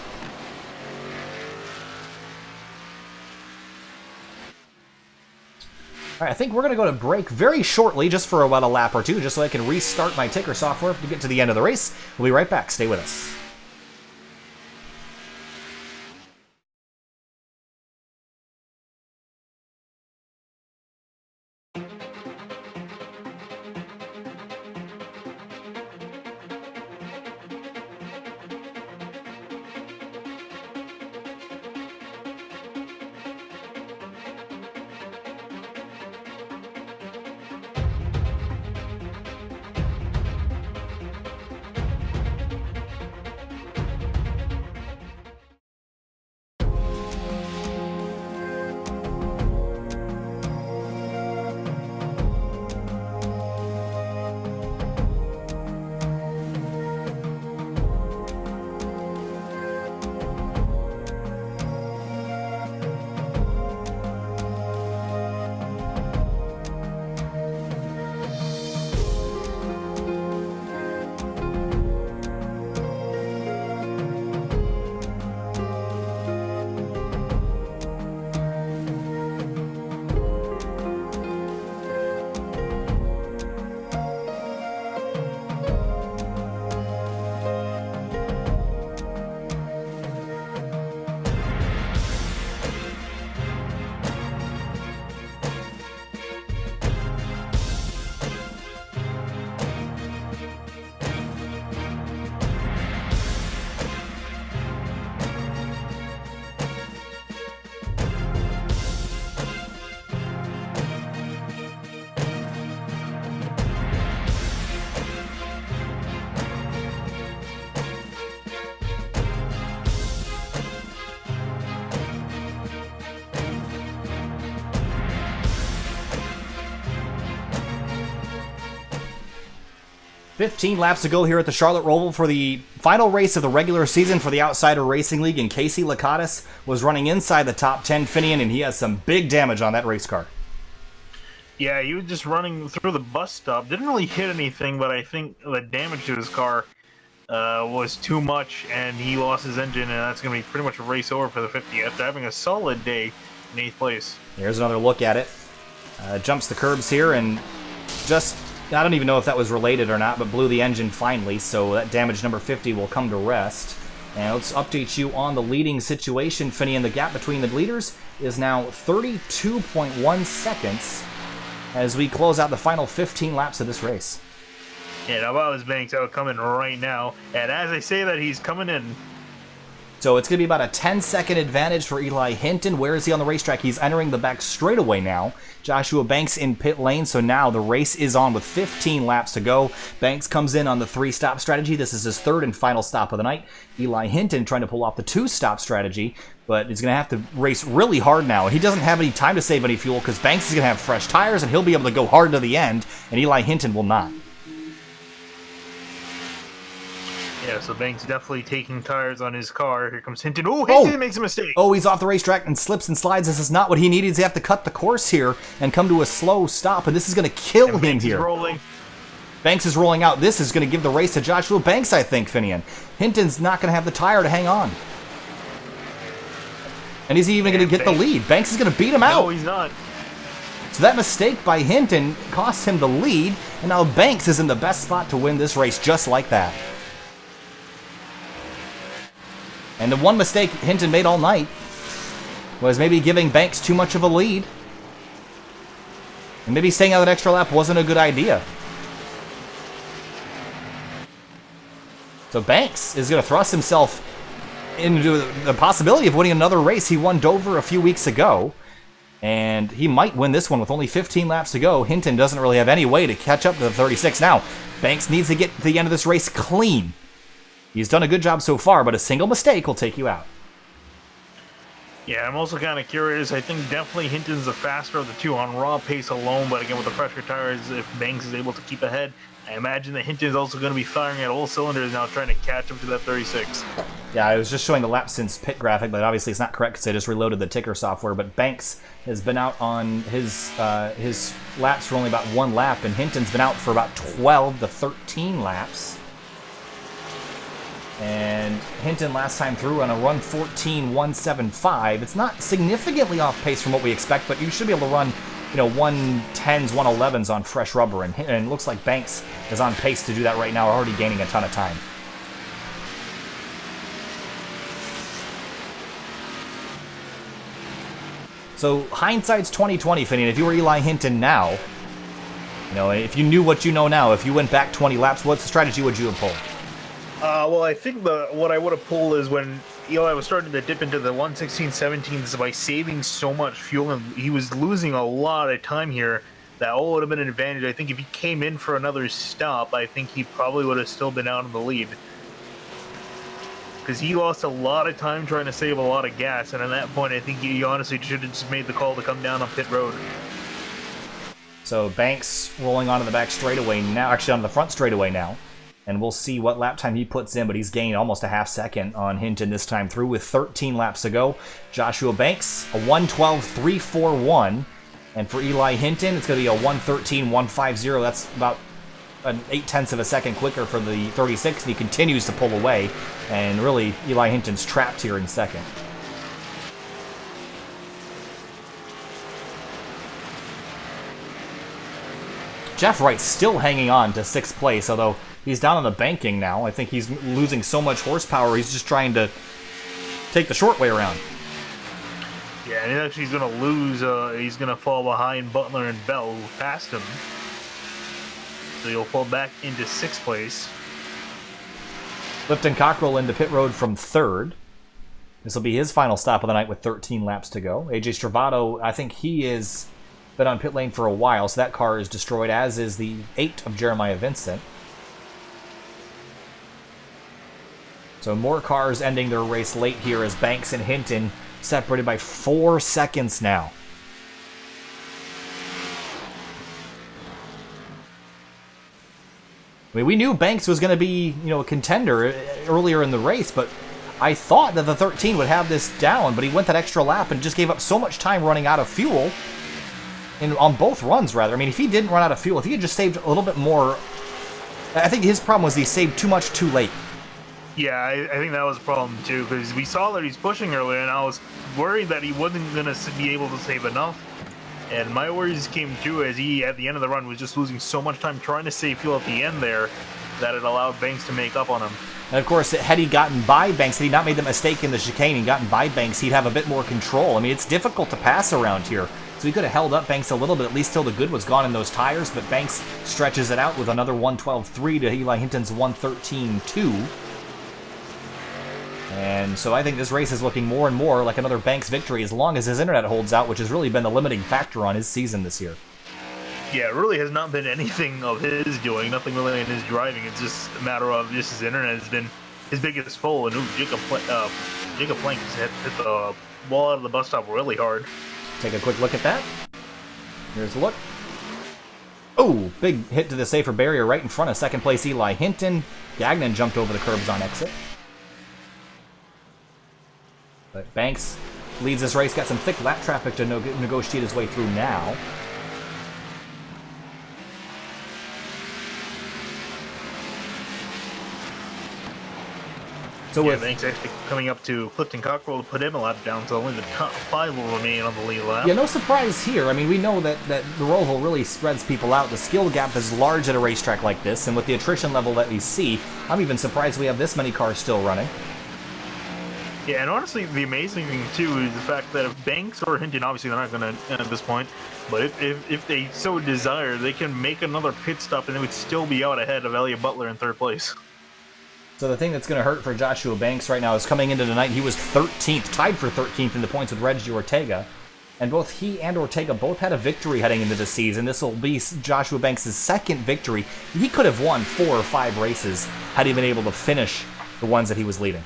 All right, I think we're going to go to break very shortly, just for about a lap or two, just so I can restart my ticker software to get to the end of the race. We'll be right back. Stay with us. 15 laps to go here at the Charlotte Roval for the final race of the regular season for the Outsider Racing League, and Casey Lakatos was running inside the top 10 Finian, and he has some big damage on that race car. Yeah, he was just running through the bus stop. Didn't really hit anything, but I think the damage to his car was too much, and he lost his engine, and that's going to be pretty much a race over for the 50 after having a solid day in 8th place. Here's another look at it. Jumps the curbs here, and just... I don't even know if that was related or not, but blew the engine finally, so that damage number 50 will come to rest. And let's update you on the leading situation, Finian. The gap between the leaders is now 32.1 seconds as we close out the final 15 laps of this race. Yeah, now if I was Banks, I would come in right now. And as I say that, he's coming in. So it's going to be about a 10-second advantage for Eli Hinton. Where is he on the racetrack? He's entering the back straightaway now. Joshua Banks in pit lane, so now the race is on with 15 laps to go. Banks comes in on the 3-stop strategy. This is his third and final stop of the night. Eli Hinton trying to pull off the 2-stop strategy, but he's going to have to race really hard now. And he doesn't have any time to save any fuel because Banks is going to have fresh tires and he'll be able to go hard to the end, and Eli Hinton will not. Yeah, so Banks definitely taking tires on his car. Here comes Hinton. Oh, Hinton makes a mistake. Oh, he's off the racetrack and slips and slides. This is not what he needed. He's have to cut the course here and come to a slow stop, and this is going to kill him Banks here. Is rolling. Banks is rolling out. This is going to give the race to Joshua Banks, I think, Finian. Hinton's not going to have the tire to hang on. And is he even going to get the lead? Banks is going to beat him out. No, he's not. So that mistake by Hinton cost him the lead, and now Banks is in the best spot to win this race just like that. And the one mistake Hinton made all night was maybe giving Banks too much of a lead. And maybe staying out that extra lap wasn't a good idea. So Banks is going to thrust himself into the possibility of winning another race. He won Dover a few weeks ago, and he might win this one with only 15 laps to go. Hinton doesn't really have any way to catch up to the 36 now. Banks needs to get to the end of this race clean. He's done a good job so far, but a single mistake will take you out. Yeah, I'm also kind of curious. I think definitely Hinton's the faster of the two on raw pace alone, but again, with the fresher tires, if Banks is able to keep ahead, I imagine that Hinton's also going to be firing at all cylinders now, trying to catch up to that 36. Yeah, I was just showing the lap since pit graphic, but obviously it's not correct because I just reloaded the ticker software. But Banks has been out on his laps for only about 1 lap, and Hinton's been out for about 12 to 13 laps. And Hinton last time through on a run 14.175. It's not significantly off pace from what we expect, but you should be able to run, 110s, 111s on fresh rubber. And it looks like Banks is on pace to do that right now, already gaining a ton of time. So hindsight's 20/20, Finian. If you were Eli Hinton now, if you knew what you know now, if you went back 20 laps, what strategy would you have pulled? Well, I think what I would have pulled is when Eli was starting to dip into the 116-17s by saving so much fuel, and he was losing a lot of time here. That all would have been an advantage. I think if he came in for another stop, I think he probably would have still been out in the lead. Because he lost a lot of time trying to save a lot of gas, and at that point, I think he honestly should have just made the call to come down on pit road. So Banks rolling onto the back straightaway now, actually on the front straightaway now. And we'll see what lap time he puts in, but he's gained almost a half second on Hinton this time through with 13 laps to go. Joshua Banks, a 1:12.341. And for Eli Hinton, it's going to be a 1:13.150. That's about an 0.8 of a second quicker for the 36, and he continues to pull away. And really, Eli Hinton's trapped here in second. Jeff Wright's still hanging on to 6th place, although he's down on the banking now. I think he's losing so much horsepower, he's just trying to take the short way around. Yeah, and actually he's going to lose. He's going to fall behind Butler and Bell, who passed him. So he'll fall back into 6th place. Lipton Cockrell into pit road from 3rd. This will be his final stop of the night with 13 laps to go. AJ Stravato, I think he is been on pit lane for a while, so that car is destroyed, as is the 8 of Jeremiah Vincent. So more cars ending their race late here as Banks and Hinton separated by 4 seconds now. I mean, we knew Banks was going to be, a contender earlier in the race, but I thought that the 13 would have this down, but he went that extra lap and just gave up so much time running out of fuel, on both runs, rather. I mean, if he didn't run out of fuel, if he had just saved a little bit more, I think his problem was he saved too much too late. Yeah, I think that was a problem too, because we saw that he's pushing earlier, and I was worried that he wasn't going to be able to save enough. And my worries came too as he, at the end of the run, was just losing so much time trying to save fuel at the end there that it allowed Banks to make up on him. And of course, had he gotten by Banks, had he not made the mistake in the chicane and gotten by Banks, he'd have a bit more control. I mean, it's difficult to pass around here. So he could have held up Banks a little bit, at least till the good was gone in those tires, but Banks stretches it out with another 112.3 to Eli Hinton's 113.2. And so I think this race is looking more and more like another Banks victory as long as his internet holds out, which has really been the limiting factor on his season this year. Yeah, it really has not been anything of his doing, nothing really in his driving. It's just a matter of just his internet has been his biggest foe. And Jacob Plank has hit the wall out of the bus stop really hard. Take a quick look at that. Here's a look. Oh, big hit to the safer barrier right in front of second place Eli Hinton. Gagnon jumped over the curbs on exit. But Banks leads this race, got some thick lap traffic to negotiate his way through now. So with Banks actually coming up to Clifton Cockrell to put him a lap down, so only the top 5 will remain on the lead lap. Yeah, no surprise here. I mean, we know that the Roval really spreads people out. The skill gap is large at a racetrack like this, and with the attrition level that we see, I'm even surprised we have this many cars still running. Yeah, and honestly, the amazing thing, too, is the fact that if Banks or Hinton, obviously they're not going to at this point, but if they so desire, they can make another pit stop and they would still be out ahead of Elliott Butler in 3rd place. So the thing that's going to hurt for Joshua Banks right now is coming into tonight, he was 13th, tied for 13th in the points with Reggie Ortega. And both he and Ortega both had a victory heading into the season. This will be Joshua Banks' second victory. He could have won 4 or 5 races had he been able to finish the ones that he was leading.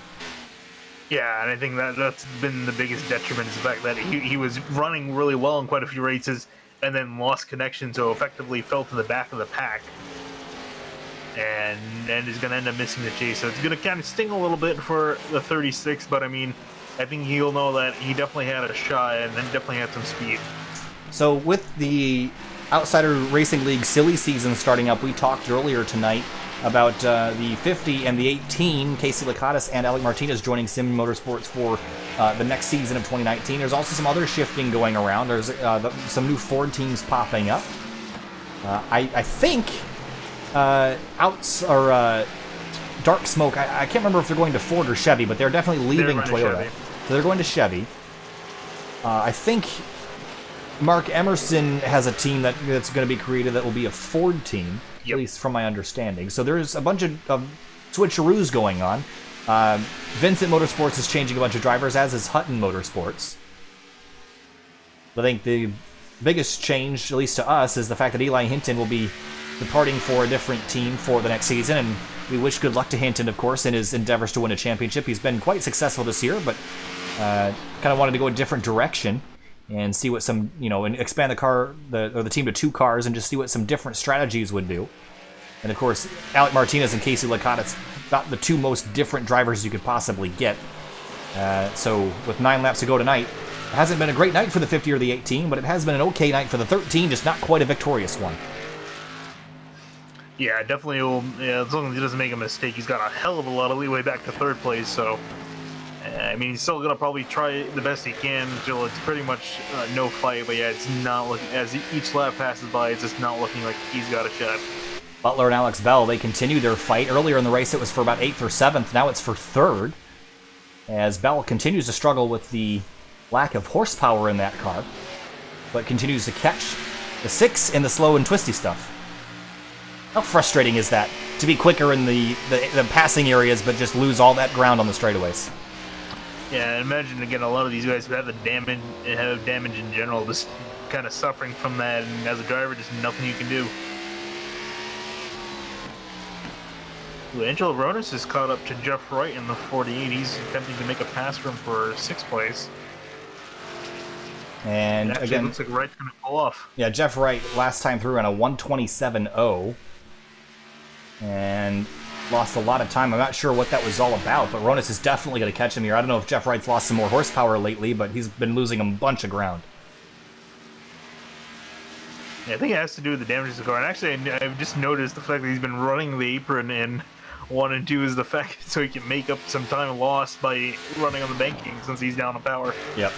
Yeah, and I think that's been the biggest detriment is the fact that he was running really well in quite a few races and then lost connection, so effectively fell to the back of the pack. And is going to end up missing the chase. So it's going to kind of sting a little bit for the 36, but I mean, I think he'll know that he definitely had a shot and then definitely had some speed. So with the Outsider Racing League silly season starting up, we talked earlier tonight about the 50 and the 18, Casey Lakatos and Alec Martinez joining Sim Motorsports for the next season of 2019. There's also some other shifting going around. There's some new Ford teams popping up. I think Dark Smoke, I can't remember if they're going to Ford or Chevy, but they're definitely leaving Toyota. So they're going to Chevy. I think Mark Emerson has a team that's going to be created that will be a Ford team, at least from my understanding. So there's a bunch of switcheroos going on. Vincent Motorsports is changing a bunch of drivers, as is Hutton Motorsports. I think the biggest change, at least to us, is the fact that Eli Hinton will be departing for a different team for the next season, and we wish good luck to Hinton, of course, in his endeavors to win a championship. He's been quite successful this year, but kind of wanted to go a different direction and see what some, and expand the team to 2 cars and just see what some different strategies would do. And of course, Alec Martinez and Casey Lakatos, about the 2 most different drivers you could possibly get. So with 9 laps to go tonight, it hasn't been a great night for the 50 or the 18, but it has been an okay night for the 13, just not quite a victorious one. Yeah, definitely will. Yeah, as long as he doesn't make a mistake, he's got a hell of a lot of leeway back to 3rd place. So, I mean, he's still gonna probably try the best he can until it's pretty much no fight. But yeah, it's not looking, as each lap passes by, it's just not looking like he's got a shot. Butler and Alex Bell, they continue their fight. Earlier in the race, it was for about 8th or 7th. Now it's for 3rd, as Bell continues to struggle with the lack of horsepower in that car, but continues to catch the 6 in the slow and twisty stuff. How frustrating is that, to be quicker in the passing areas, but just lose all that ground on the straightaways? Yeah, imagine, again, a lot of these guys who have damage in general, just kind of suffering from that, and as a driver, just nothing you can do. Angelo Ronis is caught up to Jeff Wright in the 48. He's attempting to make a pass for him for 6th place. And actually, again, looks like Wright's going to pull off. Yeah, Jeff Wright last time through on a 127.0. And lost a lot of time. I'm not sure what that was all about, but Ronis is definitely going to catch him here. I don't know if Jeff Wright's lost some more horsepower lately, but he's been losing a bunch of ground. Yeah, I think it has to do with the damage to the car. And actually, I've just noticed the fact that he's been running the apron in 1 and 2 is the fact so he can make up some time lost by running on the banking since he's down on power. Yep.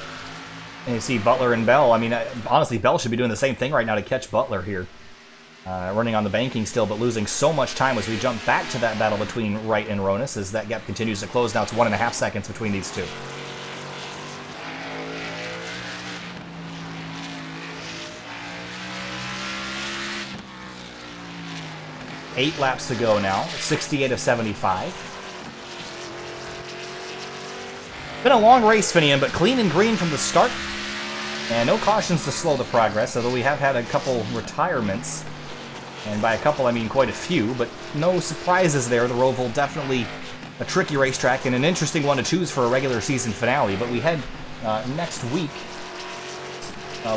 And you see Butler and Bell. I mean, honestly, Bell should be doing the same thing right now to catch Butler here. Running on the banking still, but losing so much time as we jump back to that battle between Wright and Ronis as that gap continues to close. Now it's 1.5 seconds between these two. Eight laps to go now, 68 of 75. Been a long race, Finian, but clean and green from the start. And no cautions to slow the progress, although we have had a couple retirements. And by a couple, I mean quite a few, but no surprises there. The Roval definitely a tricky racetrack and an interesting one to choose for a regular season finale. But we head next week,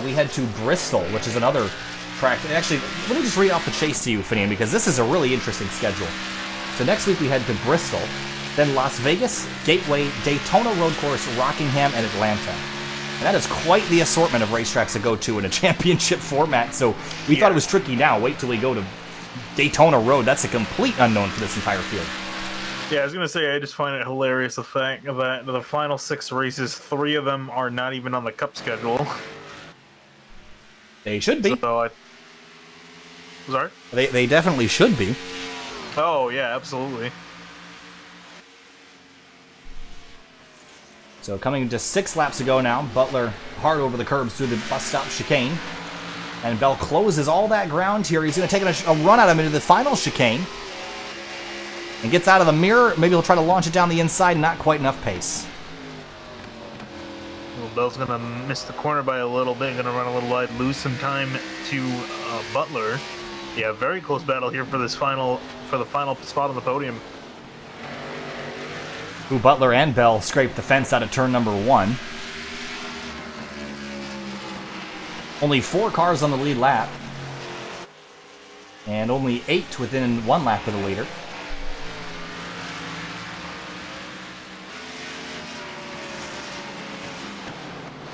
we head to Bristol, which is another track. Actually, let me just read off the chase to you, Finian, because this is a really interesting schedule. So next week we head to Bristol, then Las Vegas, Gateway, Daytona Road Course, Rockingham, and Atlanta. And that is quite the assortment of racetracks to go to in a championship format, so we thought it was tricky now. Wait till we go to Daytona Road. That's a complete unknown for this entire field. Yeah, I was going to say, I just find it hilarious the fact that the final 6 races, 3 of them are not even on the Cup schedule. They should be. So sorry? They definitely should be. Oh, yeah, absolutely. So coming to 6 laps to go now, Butler hard over the curbs through the bus stop chicane. And Bell closes all that ground here. He's going to take a run at him into the final chicane. And gets out of the mirror. Maybe he'll try to launch it down the inside. Not quite enough pace. Well, Bell's going to miss the corner by a little bit. Going to run a little wide, lose some time to Butler. Yeah, very close battle here for the final spot on the podium. Who Butler and Bell scraped the fence out of turn number 1. Only 4 cars on the lead lap. And only 8 within 1 lap of the leader.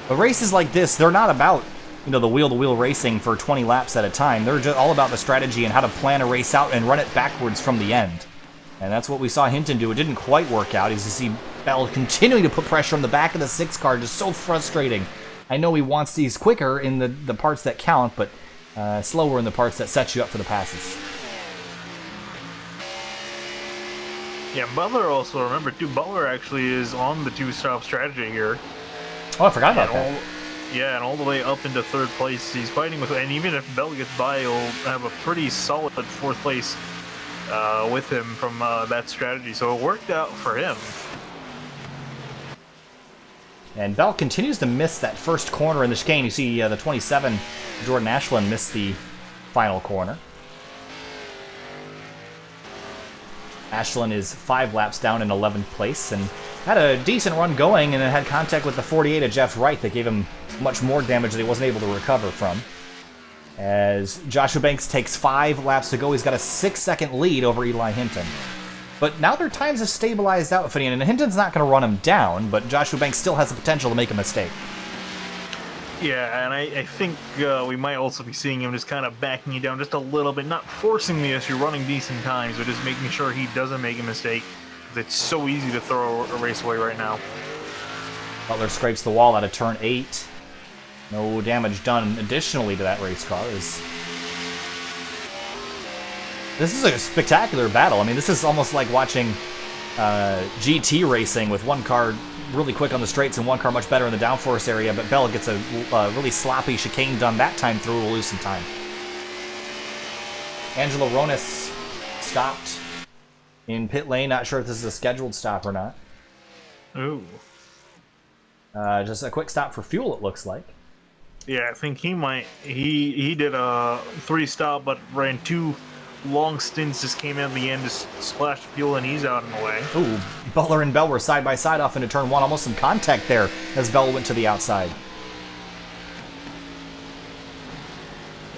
But races like this, they're not about, the wheel-to-wheel racing for 20 laps at a time. They're just all about the strategy and how to plan a race out and run it backwards from the end. And that's what we saw Hinton do. It didn't quite work out. As you see Bell continuing to put pressure on the back of the 6 car, just so frustrating. I know he wants these quicker in the parts that count, but slower in the parts that set you up for the passes. Yeah, Butler also, remember too, Butler actually is on the 2-stop strategy here. Oh, I forgot about that. Yeah, and all the way up into 3rd place. He's fighting with, and even if Bell gets by, he'll have a pretty solid 4th place with him from that strategy. So it worked out for him. And Bell continues to miss that first corner in the chicane. You see the 27, Jordan Ashland, missed the final corner. Ashland is 5 laps down in 11th place and had a decent run going, and then had contact with the 48 of Jeff Wright that gave him much more damage that he wasn't able to recover from. As Joshua Banks takes 5 laps to go, he's got a 6-second lead over Eli Hinton. But now their times have stabilized out, Finian, and Hinton's not going to run him down, but Joshua Banks still has the potential to make a mistake. Yeah, and I think we might also be seeing him just kind of backing you down just a little bit, not forcing the issue, running decent times, but just making sure he doesn't make a mistake. It's so easy to throw a race away right now. Butler scrapes the wall out of turn 8. No damage done additionally to that race car. This is a spectacular battle. I mean, this is almost like watching GT racing with one car really quick on the straights and one car much better in the downforce area, but Bell gets a really sloppy chicane done that time through. We'll lose some time. Angelo Ronis stopped in pit lane. Not sure if this is a scheduled stop or not. Ooh. Just a quick stop for fuel, it looks like. Yeah, I think he might. He did a 3-stop, but ran 2 long stints, just came in at the end, just splashed fuel, and he's out in the way. Ooh, Butler and Bell were side by side off into turn 1. Almost some contact there as Bell went to the outside.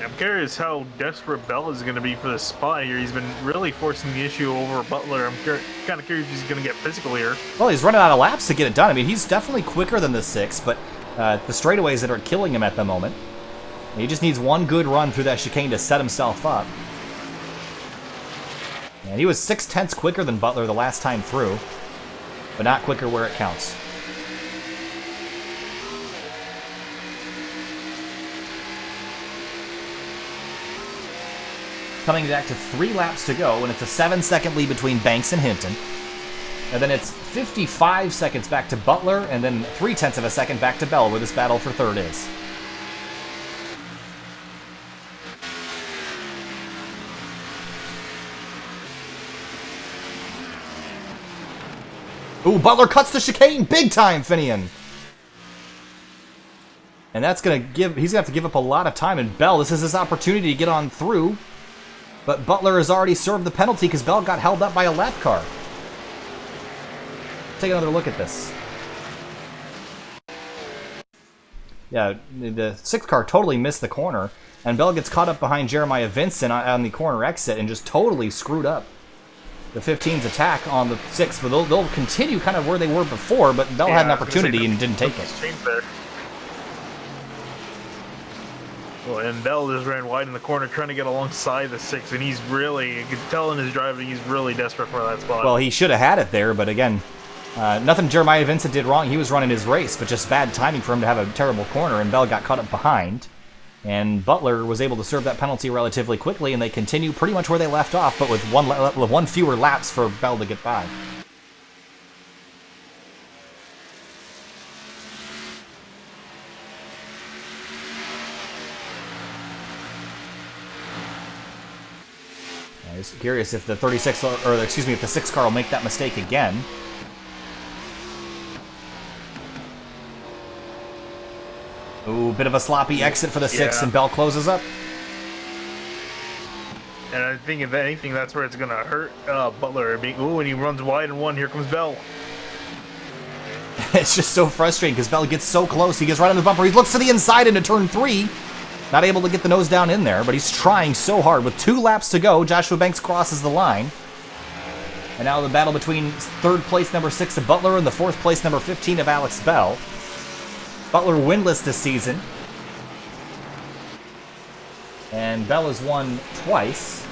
I'm curious how desperate Bell is going to be for this spot here. He's been really forcing the issue over Butler. I'm kind of curious if he's going to get physical here. Well, he's running out of laps to get it done. I mean, he's definitely quicker than the 6, but the straightaways that are killing him at the moment. He just needs one good run through that chicane to set himself up. And he was 0.6 quicker than Butler the last time through, but not quicker where it counts. Coming back to 3 laps to go, and it's a 7-second lead between Banks and Hinton. And then it's 55 seconds back to Butler, and then 0.3 of a second back to Bell, where this battle for third is. Ooh, Butler cuts the chicane big time, Finian. And that's going to give, he's going to have to give up a lot of time. And Bell, this is his opportunity to get on through. But Butler has already served the penalty because Bell got held up by a lap car. Take another look at this. Yeah, the 6th car totally missed the corner. And Bell gets caught up behind Jeremiah Vincent on the corner exit and just totally screwed up the 15's attack on the 6th. But they'll continue kind of where they were before, but Bell had an opportunity and didn't take it. Well, and Bell just ran wide in the corner trying to get alongside the 6, and he's really, you can tell in his driving, he's really desperate for that spot. Well, he should have had it there, but again, nothing Jeremiah Vincent did wrong. He was running his race, but just bad timing for him to have a terrible corner, and Bell got caught up behind. And Butler was able to serve that penalty relatively quickly, and they continue pretty much where they left off, but with one fewer laps for Bell to get by. I was curious if the 36, or excuse me, if the 6 car will make that mistake again. Ooh, bit of a sloppy exit for the 6, and Bell closes up. And I think if anything, that's where it's going to hurt Butler. Ooh, and he runs wide in 1. Here comes Bell. It's just so frustrating because Bell gets so close. He gets right on the bumper. He looks to the inside into turn 3. Not able to get the nose down in there, but he's trying so hard. With 2 laps to go, Joshua Banks crosses the line. And now the battle between 3rd place number 6 of Butler and the 4th place number 15 of Alex Bell. Butler winless this season. And Bell has won twice.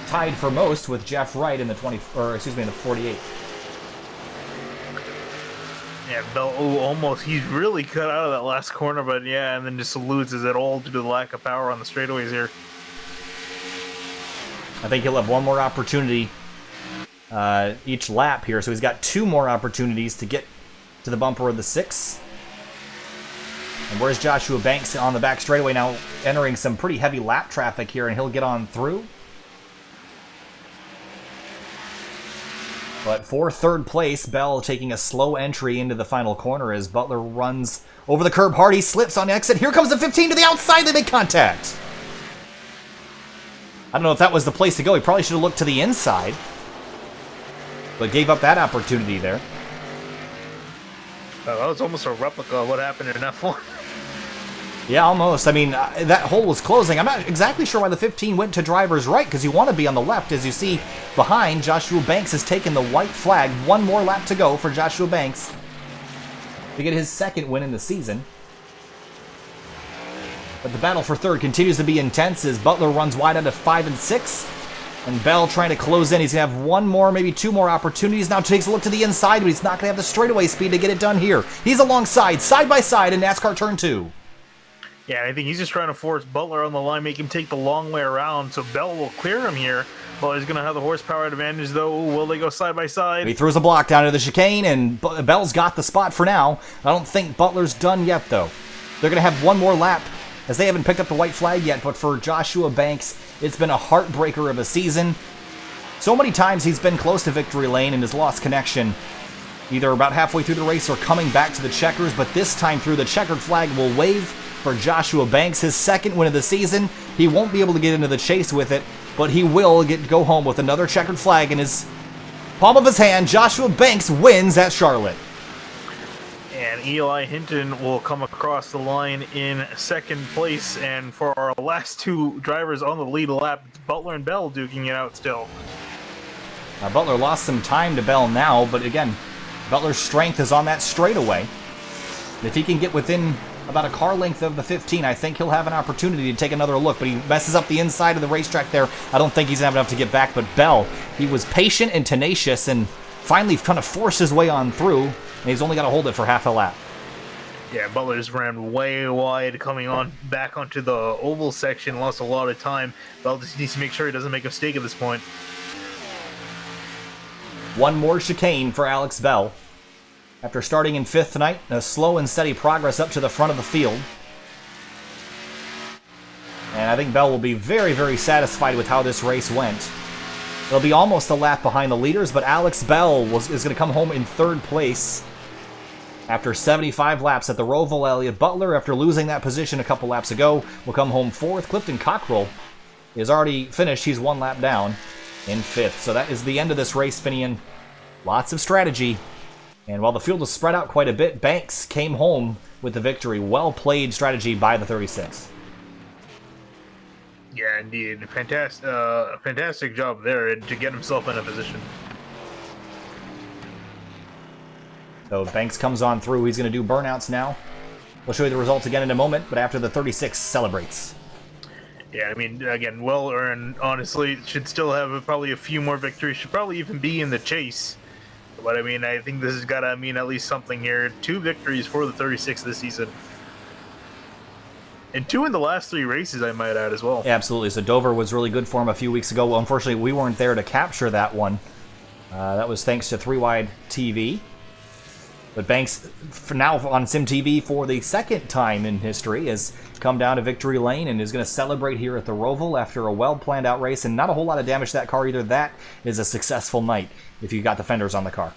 Tied for most with Jeff Wright in the in the 48. Yeah, Bell, almost. He's really cut out of that last corner, but yeah, and then just loses it all due to the lack of power on the straightaways here. I think he'll have one more opportunity each lap here, so he's got 2 more opportunities to get to the bumper of the 6. And where's Joshua Banks on the back straightaway now, entering some pretty heavy lap traffic here, and he'll get on through. But for 3rd place, Bell taking a slow entry into the final corner as Butler runs over the curb hard. He slips on the exit. Here comes the 15 to the outside. They make contact. I don't know if that was the place to go. He probably should have looked to the inside, but gave up that opportunity there. That was almost a replica of what happened in F1. Yeah, almost. I mean, that hole was closing. I'm not exactly sure why the 15 went to driver's right, because you want to be on the left. As you see behind, Joshua Banks has taken the white flag. 1 more lap to go for Joshua Banks to get his 2nd win in the season. But the battle for 3rd continues to be intense as Butler runs wide out of 5 and 6. And Bell trying to close in. He's going to have 1 more, maybe 2 more opportunities. Now takes a look to the inside, but he's not going to have the straightaway speed to get it done here. He's alongside, side by side in NASCAR Turn 2. Yeah, I think he's just trying to force Butler on the line, make him take the long way around, so Bell will clear him here. Well, he's going to have the horsepower advantage, though. Will they go side by side? He throws a block down to the chicane, and Bell's got the spot for now. I don't think Butler's done yet, though. They're going to have 1 more lap, as they haven't picked up the white flag yet, but for Joshua Banks, it's been a heartbreaker of a season. So many times he's been close to victory lane and has lost connection, either about halfway through the race or coming back to the checkers, but this time through, the checkered flag will wave for Joshua Banks, his 2nd win of the season. He won't be able to get into the chase with it, but he will go home with another checkered flag in his palm of his hand. Joshua Banks wins at Charlotte. And Eli Hinton will come across the line in second place. And for our last two drivers on the lead lap, Butler and Bell duking it out still. Butler lost some time to Bell now, but again, Butler's strength is on that straightaway. If he can get within about a car length of the 15, I think he'll have an opportunity to take another look, but he messes up the inside of the racetrack there. I don't think he's going to have enough to get back, but Bell, he was patient and tenacious and finally kind of forced his way on through, and he's only got to hold it for half a lap. Yeah, Butler just ran way wide coming on back onto the oval section, lost a lot of time. Bell just needs to make sure he doesn't make a mistake at this point. One more chicane for Alex Bell. After starting in 5th tonight, a slow and steady progress up to the front of the field. And I think Bell will be very, very satisfied with how this race went. It'll be almost a lap behind the leaders, but Alex Bell is going to come home in 3rd place. After 75 laps at the Roval, Elliott Butler, after losing that position a couple laps ago, will come home 4th. Clifton Cockrell is already finished. He's 1 lap down in 5th. So that is the end of this race, Finian. Lots of strategy. And while the field was spread out quite a bit, Banks came home with the victory. Well-played strategy by the 36. Yeah, indeed. Fantastic job there to get himself in a position. So Banks comes on through. He's going to do burnouts now. We'll show you the results again in a moment, but after the 36 celebrates. Yeah, I mean, again, well earned, honestly. Should still have probably a few more victories. Should probably even be in the chase. But I mean, I think this has got to mean at least something here. 2 victories for the 36 this season. And 2 in the last 3 races, I might add, as well. Yeah, absolutely. So Dover was really good for him a few weeks ago. Well, unfortunately, we weren't there to capture that one. That was thanks to 3Wide TV. But Banks, for now on SimTV for the 2nd time in history, has come down to victory lane and is going to celebrate here at the Roval after a well-planned out race and not a whole lot of damage to that car either. That is a successful night if you got the fenders on the car.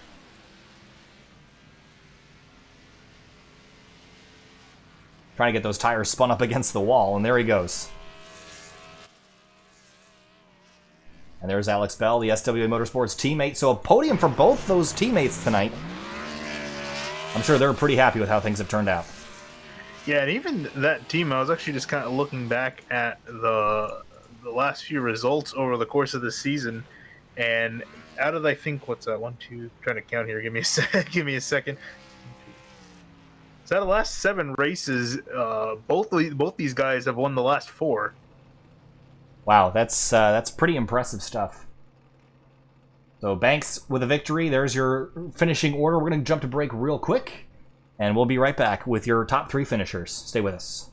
Trying to get those tires spun up against the wall, and there he goes. And there's Alex Bell, the SWA Motorsports teammate. So a podium for both those teammates tonight. I'm sure they're pretty happy with how things have turned out. Yeah, and even that team, I was actually just kind of looking back at the last few results over the course of the season, and out of, I think, what's that, 1, 2, trying to count here, give me a second. So out of the last 7 races, both these guys have won the last 4. Wow, that's pretty impressive stuff. So Banks with a victory. There's your finishing order. We're going to jump to break real quick, and we'll be right back with your top 3 finishers. Stay with us.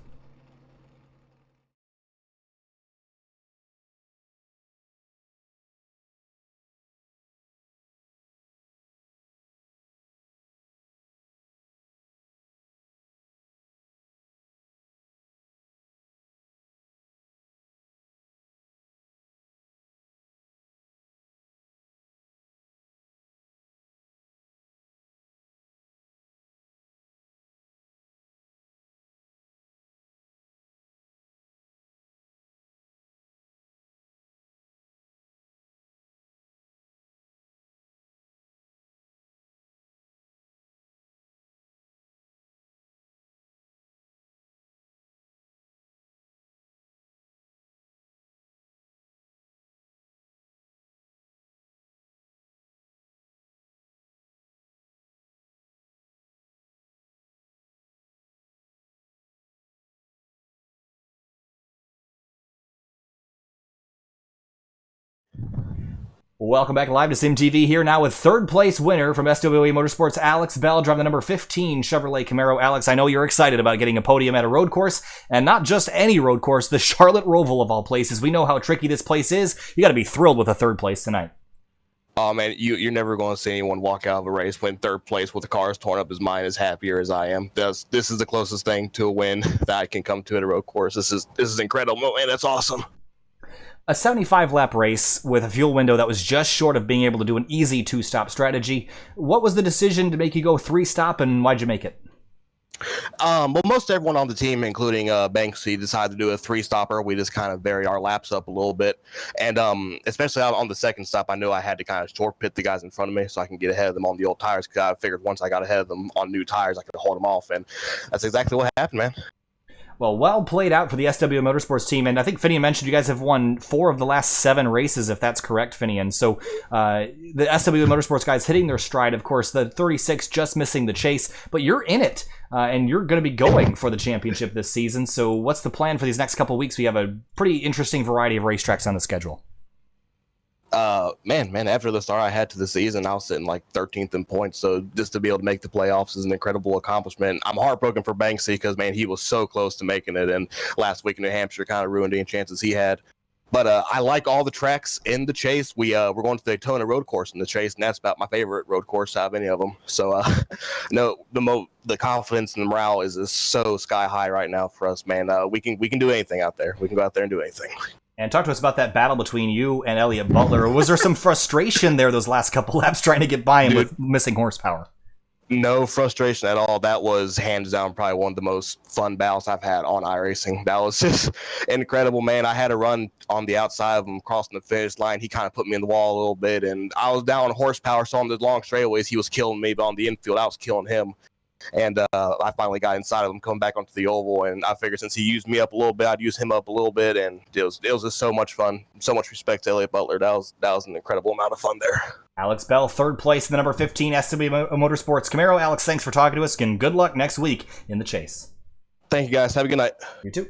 Welcome back live to SimTV here now with 3rd place winner from SWA Motorsports, Alex Bell, driving the number 15 Chevrolet Camaro. Alex, I know you're excited about getting a podium at a road course, and not just any road course, the Charlotte Roval of all places. We know how tricky this place is. You got to be thrilled with a 3rd place tonight. Oh man, you're never going to see anyone walk out of a race win 3rd place with the cars torn up as mine, as happier as I am. This is the closest thing to a win that I can come to at a road course. This is incredible, man. That's awesome. A 75-lap race with a fuel window that was just short of being able to do an easy 2-stop strategy. What was the decision to make you go 3-stop, and why'd you make it? Well, most everyone on the team, including Banksy, decided to do a 3-stopper. We just kind of varied our laps up a little bit, and especially out on the second stop, I knew I had to kind of short pit the guys in front of me so I can get ahead of them on the old tires. Because I figured once I got ahead of them on new tires, I could hold them off, and that's exactly what happened, man. Well played out for the SW Motorsports team, and I think Finian mentioned you guys have won 4 of the last 7 races, if that's correct, Finian. So the SW Motorsports guys hitting their stride, of course, the 36 just missing the chase, but you're in it, and you're going to be going for the championship this season. So what's the plan for these next couple of weeks? We have a pretty interesting variety of racetracks on the schedule. Man, after the start I had to the season, I was sitting like 13th in points. So just to be able to make the playoffs is an incredible accomplishment. I'm heartbroken for Banksy because, man, he was so close to making it. And last week in New Hampshire kind of ruined any chances he had. But I like all the tracks in the chase. We're going to the Daytona road course in the chase, and that's about my favorite road course out of any of them. So, no, the confidence and the morale is so sky high right now for us, man. We can do anything out there. We can go out there and do anything. And talk to us about that battle between you and Elliott Butler. Was there some frustration there those last couple laps trying to get by him with missing horsepower? No frustration at all. That was hands down probably one of the most fun battles I've had on iRacing. That was just incredible, man. I had to run on the outside of him crossing the finish line. He kind of put me in the wall a little bit, and I was down on horsepower, so on the long straightaways he was killing me, but on the infield I was killing him. And I finally got inside of him, coming back onto the oval, and I figured since he used me up a little bit, I'd use him up a little bit, and it was just so much fun. So much respect to Elliott Butler. That was an incredible amount of fun there. Alex Bell, 3rd place in the number 15 SW Motorsports Camaro. Alex, thanks for talking to us, and good luck next week in the chase. Thank you, guys. Have a good night. You too.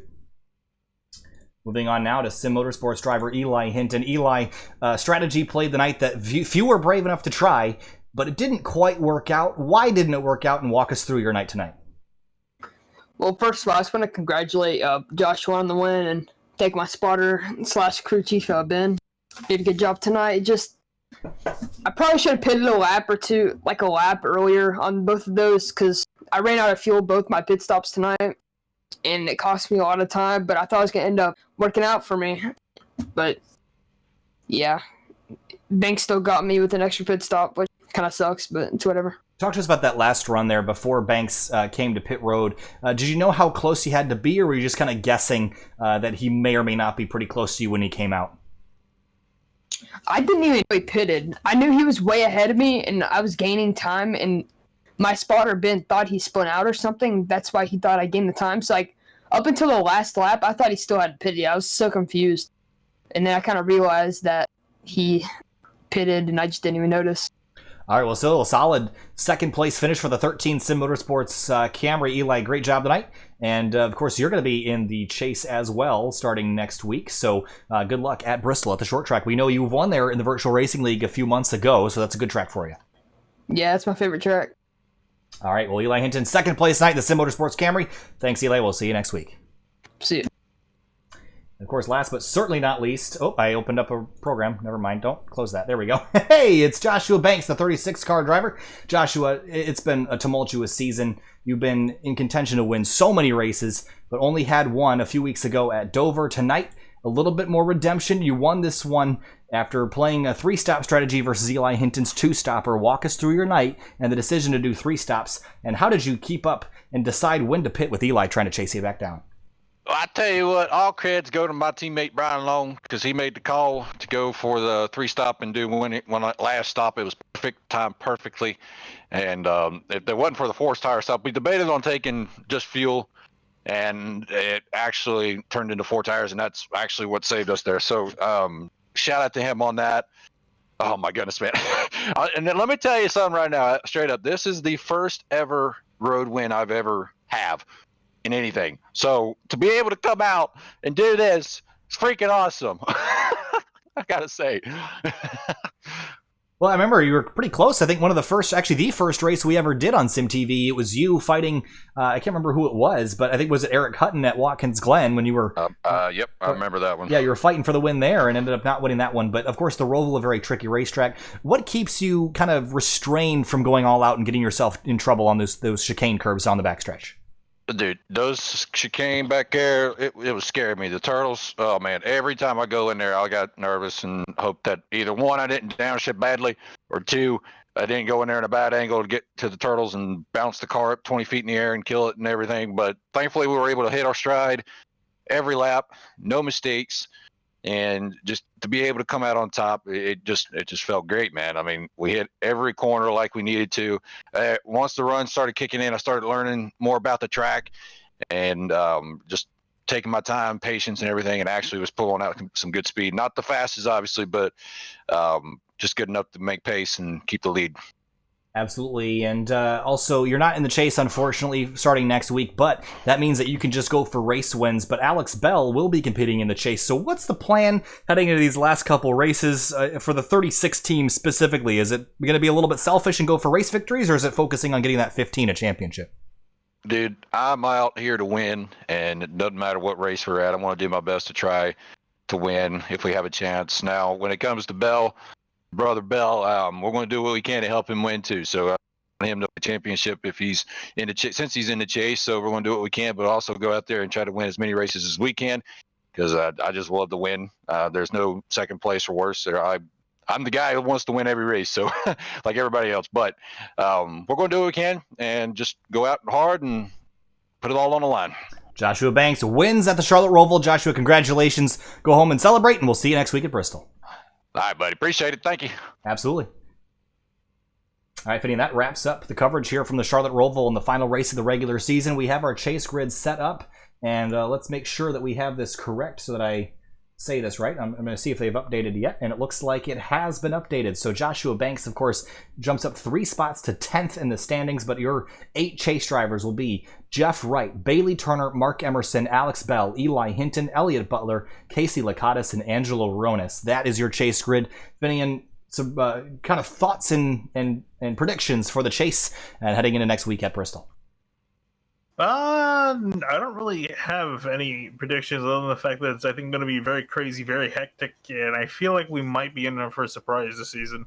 Moving on now to Sim Motorsports driver Eli Hinton. Eli, strategy played the night that few were brave enough to try, but it didn't quite work out. Why didn't it work out? And walk us through your night tonight. Well, first of all, I just want to congratulate Joshua on the win and thank my spotter / crew chief, Ben. Did a good job tonight. I probably should have pitted a lap or two, like a lap earlier on both of those, because I ran out of fuel both my pit stops tonight, and it cost me a lot of time, but I thought it was going to end up working out for me. But, yeah, Banks still got me with an extra pit stop, which kind of sucks, but it's whatever. Talk to us about that last run there before Banks came to pit road. Did you know how close he had to be, or were you just kind of guessing that he may or may not be pretty close to you when he came out? I didn't even know he pitted. I knew he was way ahead of me, and I was gaining time, and my spotter, Ben, thought he spun out or something. That's why he thought I gained the time. So, up until the last lap, I thought he still had pitted. I was so confused. And then I kind of realized that he pitted, and I just didn't even notice. All right, well, still a solid 2nd place finish for the 13 Sim Motorsports Camry. Eli, great job tonight. And, of course, you're going to be in the chase as well starting next week. So good luck at Bristol at the short track. We know you've won there in the Virtual Racing League a few months ago, so that's a good track for you. Yeah, that's my favorite track. All right, well, Eli Hinton, 2nd place tonight in the Sim Motorsports Camry. Thanks, Eli. We'll see you next week. See you. Of course, last but certainly not least, I opened up a program. Never mind. Don't close that. There we go. Hey, it's Joshua Banks, the 36 car driver. Joshua, it's been a tumultuous season. You've been in contention to win so many races, but only had one a few weeks ago at Dover. Tonight, a little bit more redemption. You won this one after playing a 3-stop strategy versus Eli Hinton's 2-stopper. Walk us through your night and the decision to do 3 stops. And how did you keep up and decide when to pit with Eli trying to chase you back down? Well, I tell you what, all creds go to my teammate Brian Long because he made the call to go for the 3-stop and do when last stop. It was perfect, timed perfectly. And if it wasn't for the 4-tire stop, we debated on taking just fuel, and it actually turned into 4 tires, and that's actually what saved us there. So shout out to him on that. Oh, my goodness, man. And then let me tell you something right now, straight up. This is the first ever road win I've ever have in anything. So to be able to come out and do this, it's freaking awesome. I gotta say. Well, I remember you were pretty close. I think one of the first, actually the first race we ever did on SimTV, it was you fighting, I can't remember who it was, but I think was it Eric Hutton at Watkins Glen when you were... Yep, I remember that one. Yeah, you were fighting for the win there and ended up not winning that one. But of course, the Roval, a very tricky racetrack. What keeps you kind of restrained from going all out and getting yourself in trouble on those chicane curves on the backstretch? Dude, those chicane back there, it was scaring me. The turtles, oh man, every time I go in there, I got nervous and hoped that either one, I didn't downshift badly, or 2, I didn't go in there in a bad angle to get to the turtles and bounce the car up 20 feet in the air and kill it and everything. But thankfully, we were able to hit our stride every lap, no mistakes, and just to be able to come out on top, it just felt great, man. I mean, we hit every corner like we needed to. Once the run started kicking in, I started learning more about the track and just taking my time, patience, and everything, and actually was pulling out some good speed. Not the fastest, obviously, but just good enough to make pace and keep the lead. Absolutely. And also, you're not in the chase, unfortunately, starting next week, but that means that you can just go for race wins. But Alex Bell will be competing in the chase. So what's the plan heading into these last couple races for the 36 teams specifically? Is it going to be a little bit selfish and go for race victories, or is it focusing on getting that 15 a championship? Dude, I'm out here to win, and it doesn't matter what race we're at. I want to do my best to try to win if we have a chance. Now, when it comes to Bell, brother Bell, we're going to do what we can to help him win too. So I want him to win the championship if he's in the since he's in the chase. So we're going to do what we can, but also go out there and try to win as many races as we can, because I just love to win. There's no second place or worse. I'm the guy who wants to win every race, so like everybody else. But we're going to do what we can and just go out hard and put it all on the line. Joshua Banks wins at the Charlotte Roval. Joshua, congratulations. Go home and celebrate, and we'll see you next week at Bristol. All right, buddy. Appreciate it. Thank you. Absolutely. All right, Finney, that wraps up the coverage here from the Charlotte Roval in the final race of the regular season. We have our chase grid set up, and let's make sure that we have this correct so that I say this right. I'm going to see if they've updated yet, and it looks like it has been updated. So Joshua Banks, of course, jumps up 3 spots to 10th in the standings, but your 8 chase drivers will be Jeff Wright, Bailey Turner, Mark Emerson, Alex Bell, Eli Hinton, Elliot Butler, Casey Lakatos, and Angelo Ronis. That is your chase grid. Finian, some kind of thoughts and predictions for the chase and heading into next week at Bristol. I don't really have any predictions other than the fact that it's, I think, going to be very crazy, very hectic, and I feel like we might be in for a surprise this season.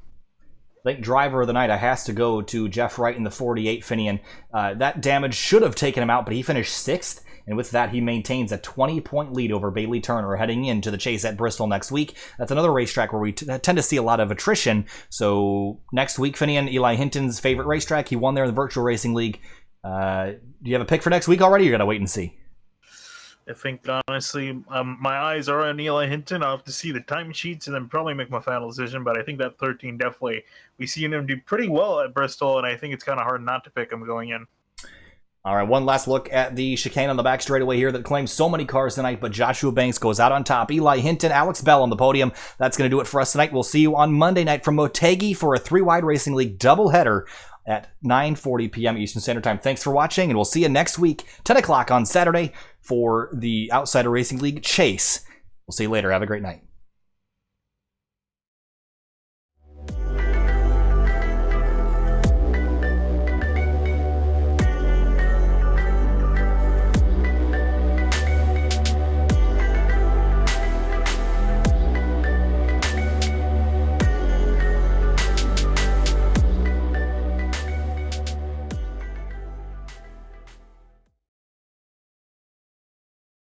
I think driver of the night, I has to go to Jeff Wright in the 48 Finian. That damage should have taken him out, but he finished 6th, and with that, he maintains a 20-point lead over Bailey Turner heading into the chase at Bristol next week. That's another racetrack where we tend to see a lot of attrition. So next week, Finian, Eli Hinton's favorite racetrack. He won there in the Virtual Racing League. Do you have a pick for next week already? You're going to wait and see. I think, honestly, my eyes are on Eli Hinton. I'll have to see the timesheets and then probably make my final decision. But I think that 13 definitely, we see him do pretty well at Bristol, and I think it's kind of hard not to pick him going in. All right, one last look at the chicane on the back straightaway here that claims so many cars tonight, but Joshua Banks goes out on top. Eli Hinton, Alex Bell on the podium. That's going to do it for us tonight. We'll see you on Monday night from Motegi for a 3-wide Racing League doubleheader at 9:40 p.m. Eastern Standard Time. Thanks for watching, and we'll see you next week, 10 o'clock on Saturday, for the Outsider Racing League Chase. We'll see you later. Have a great night.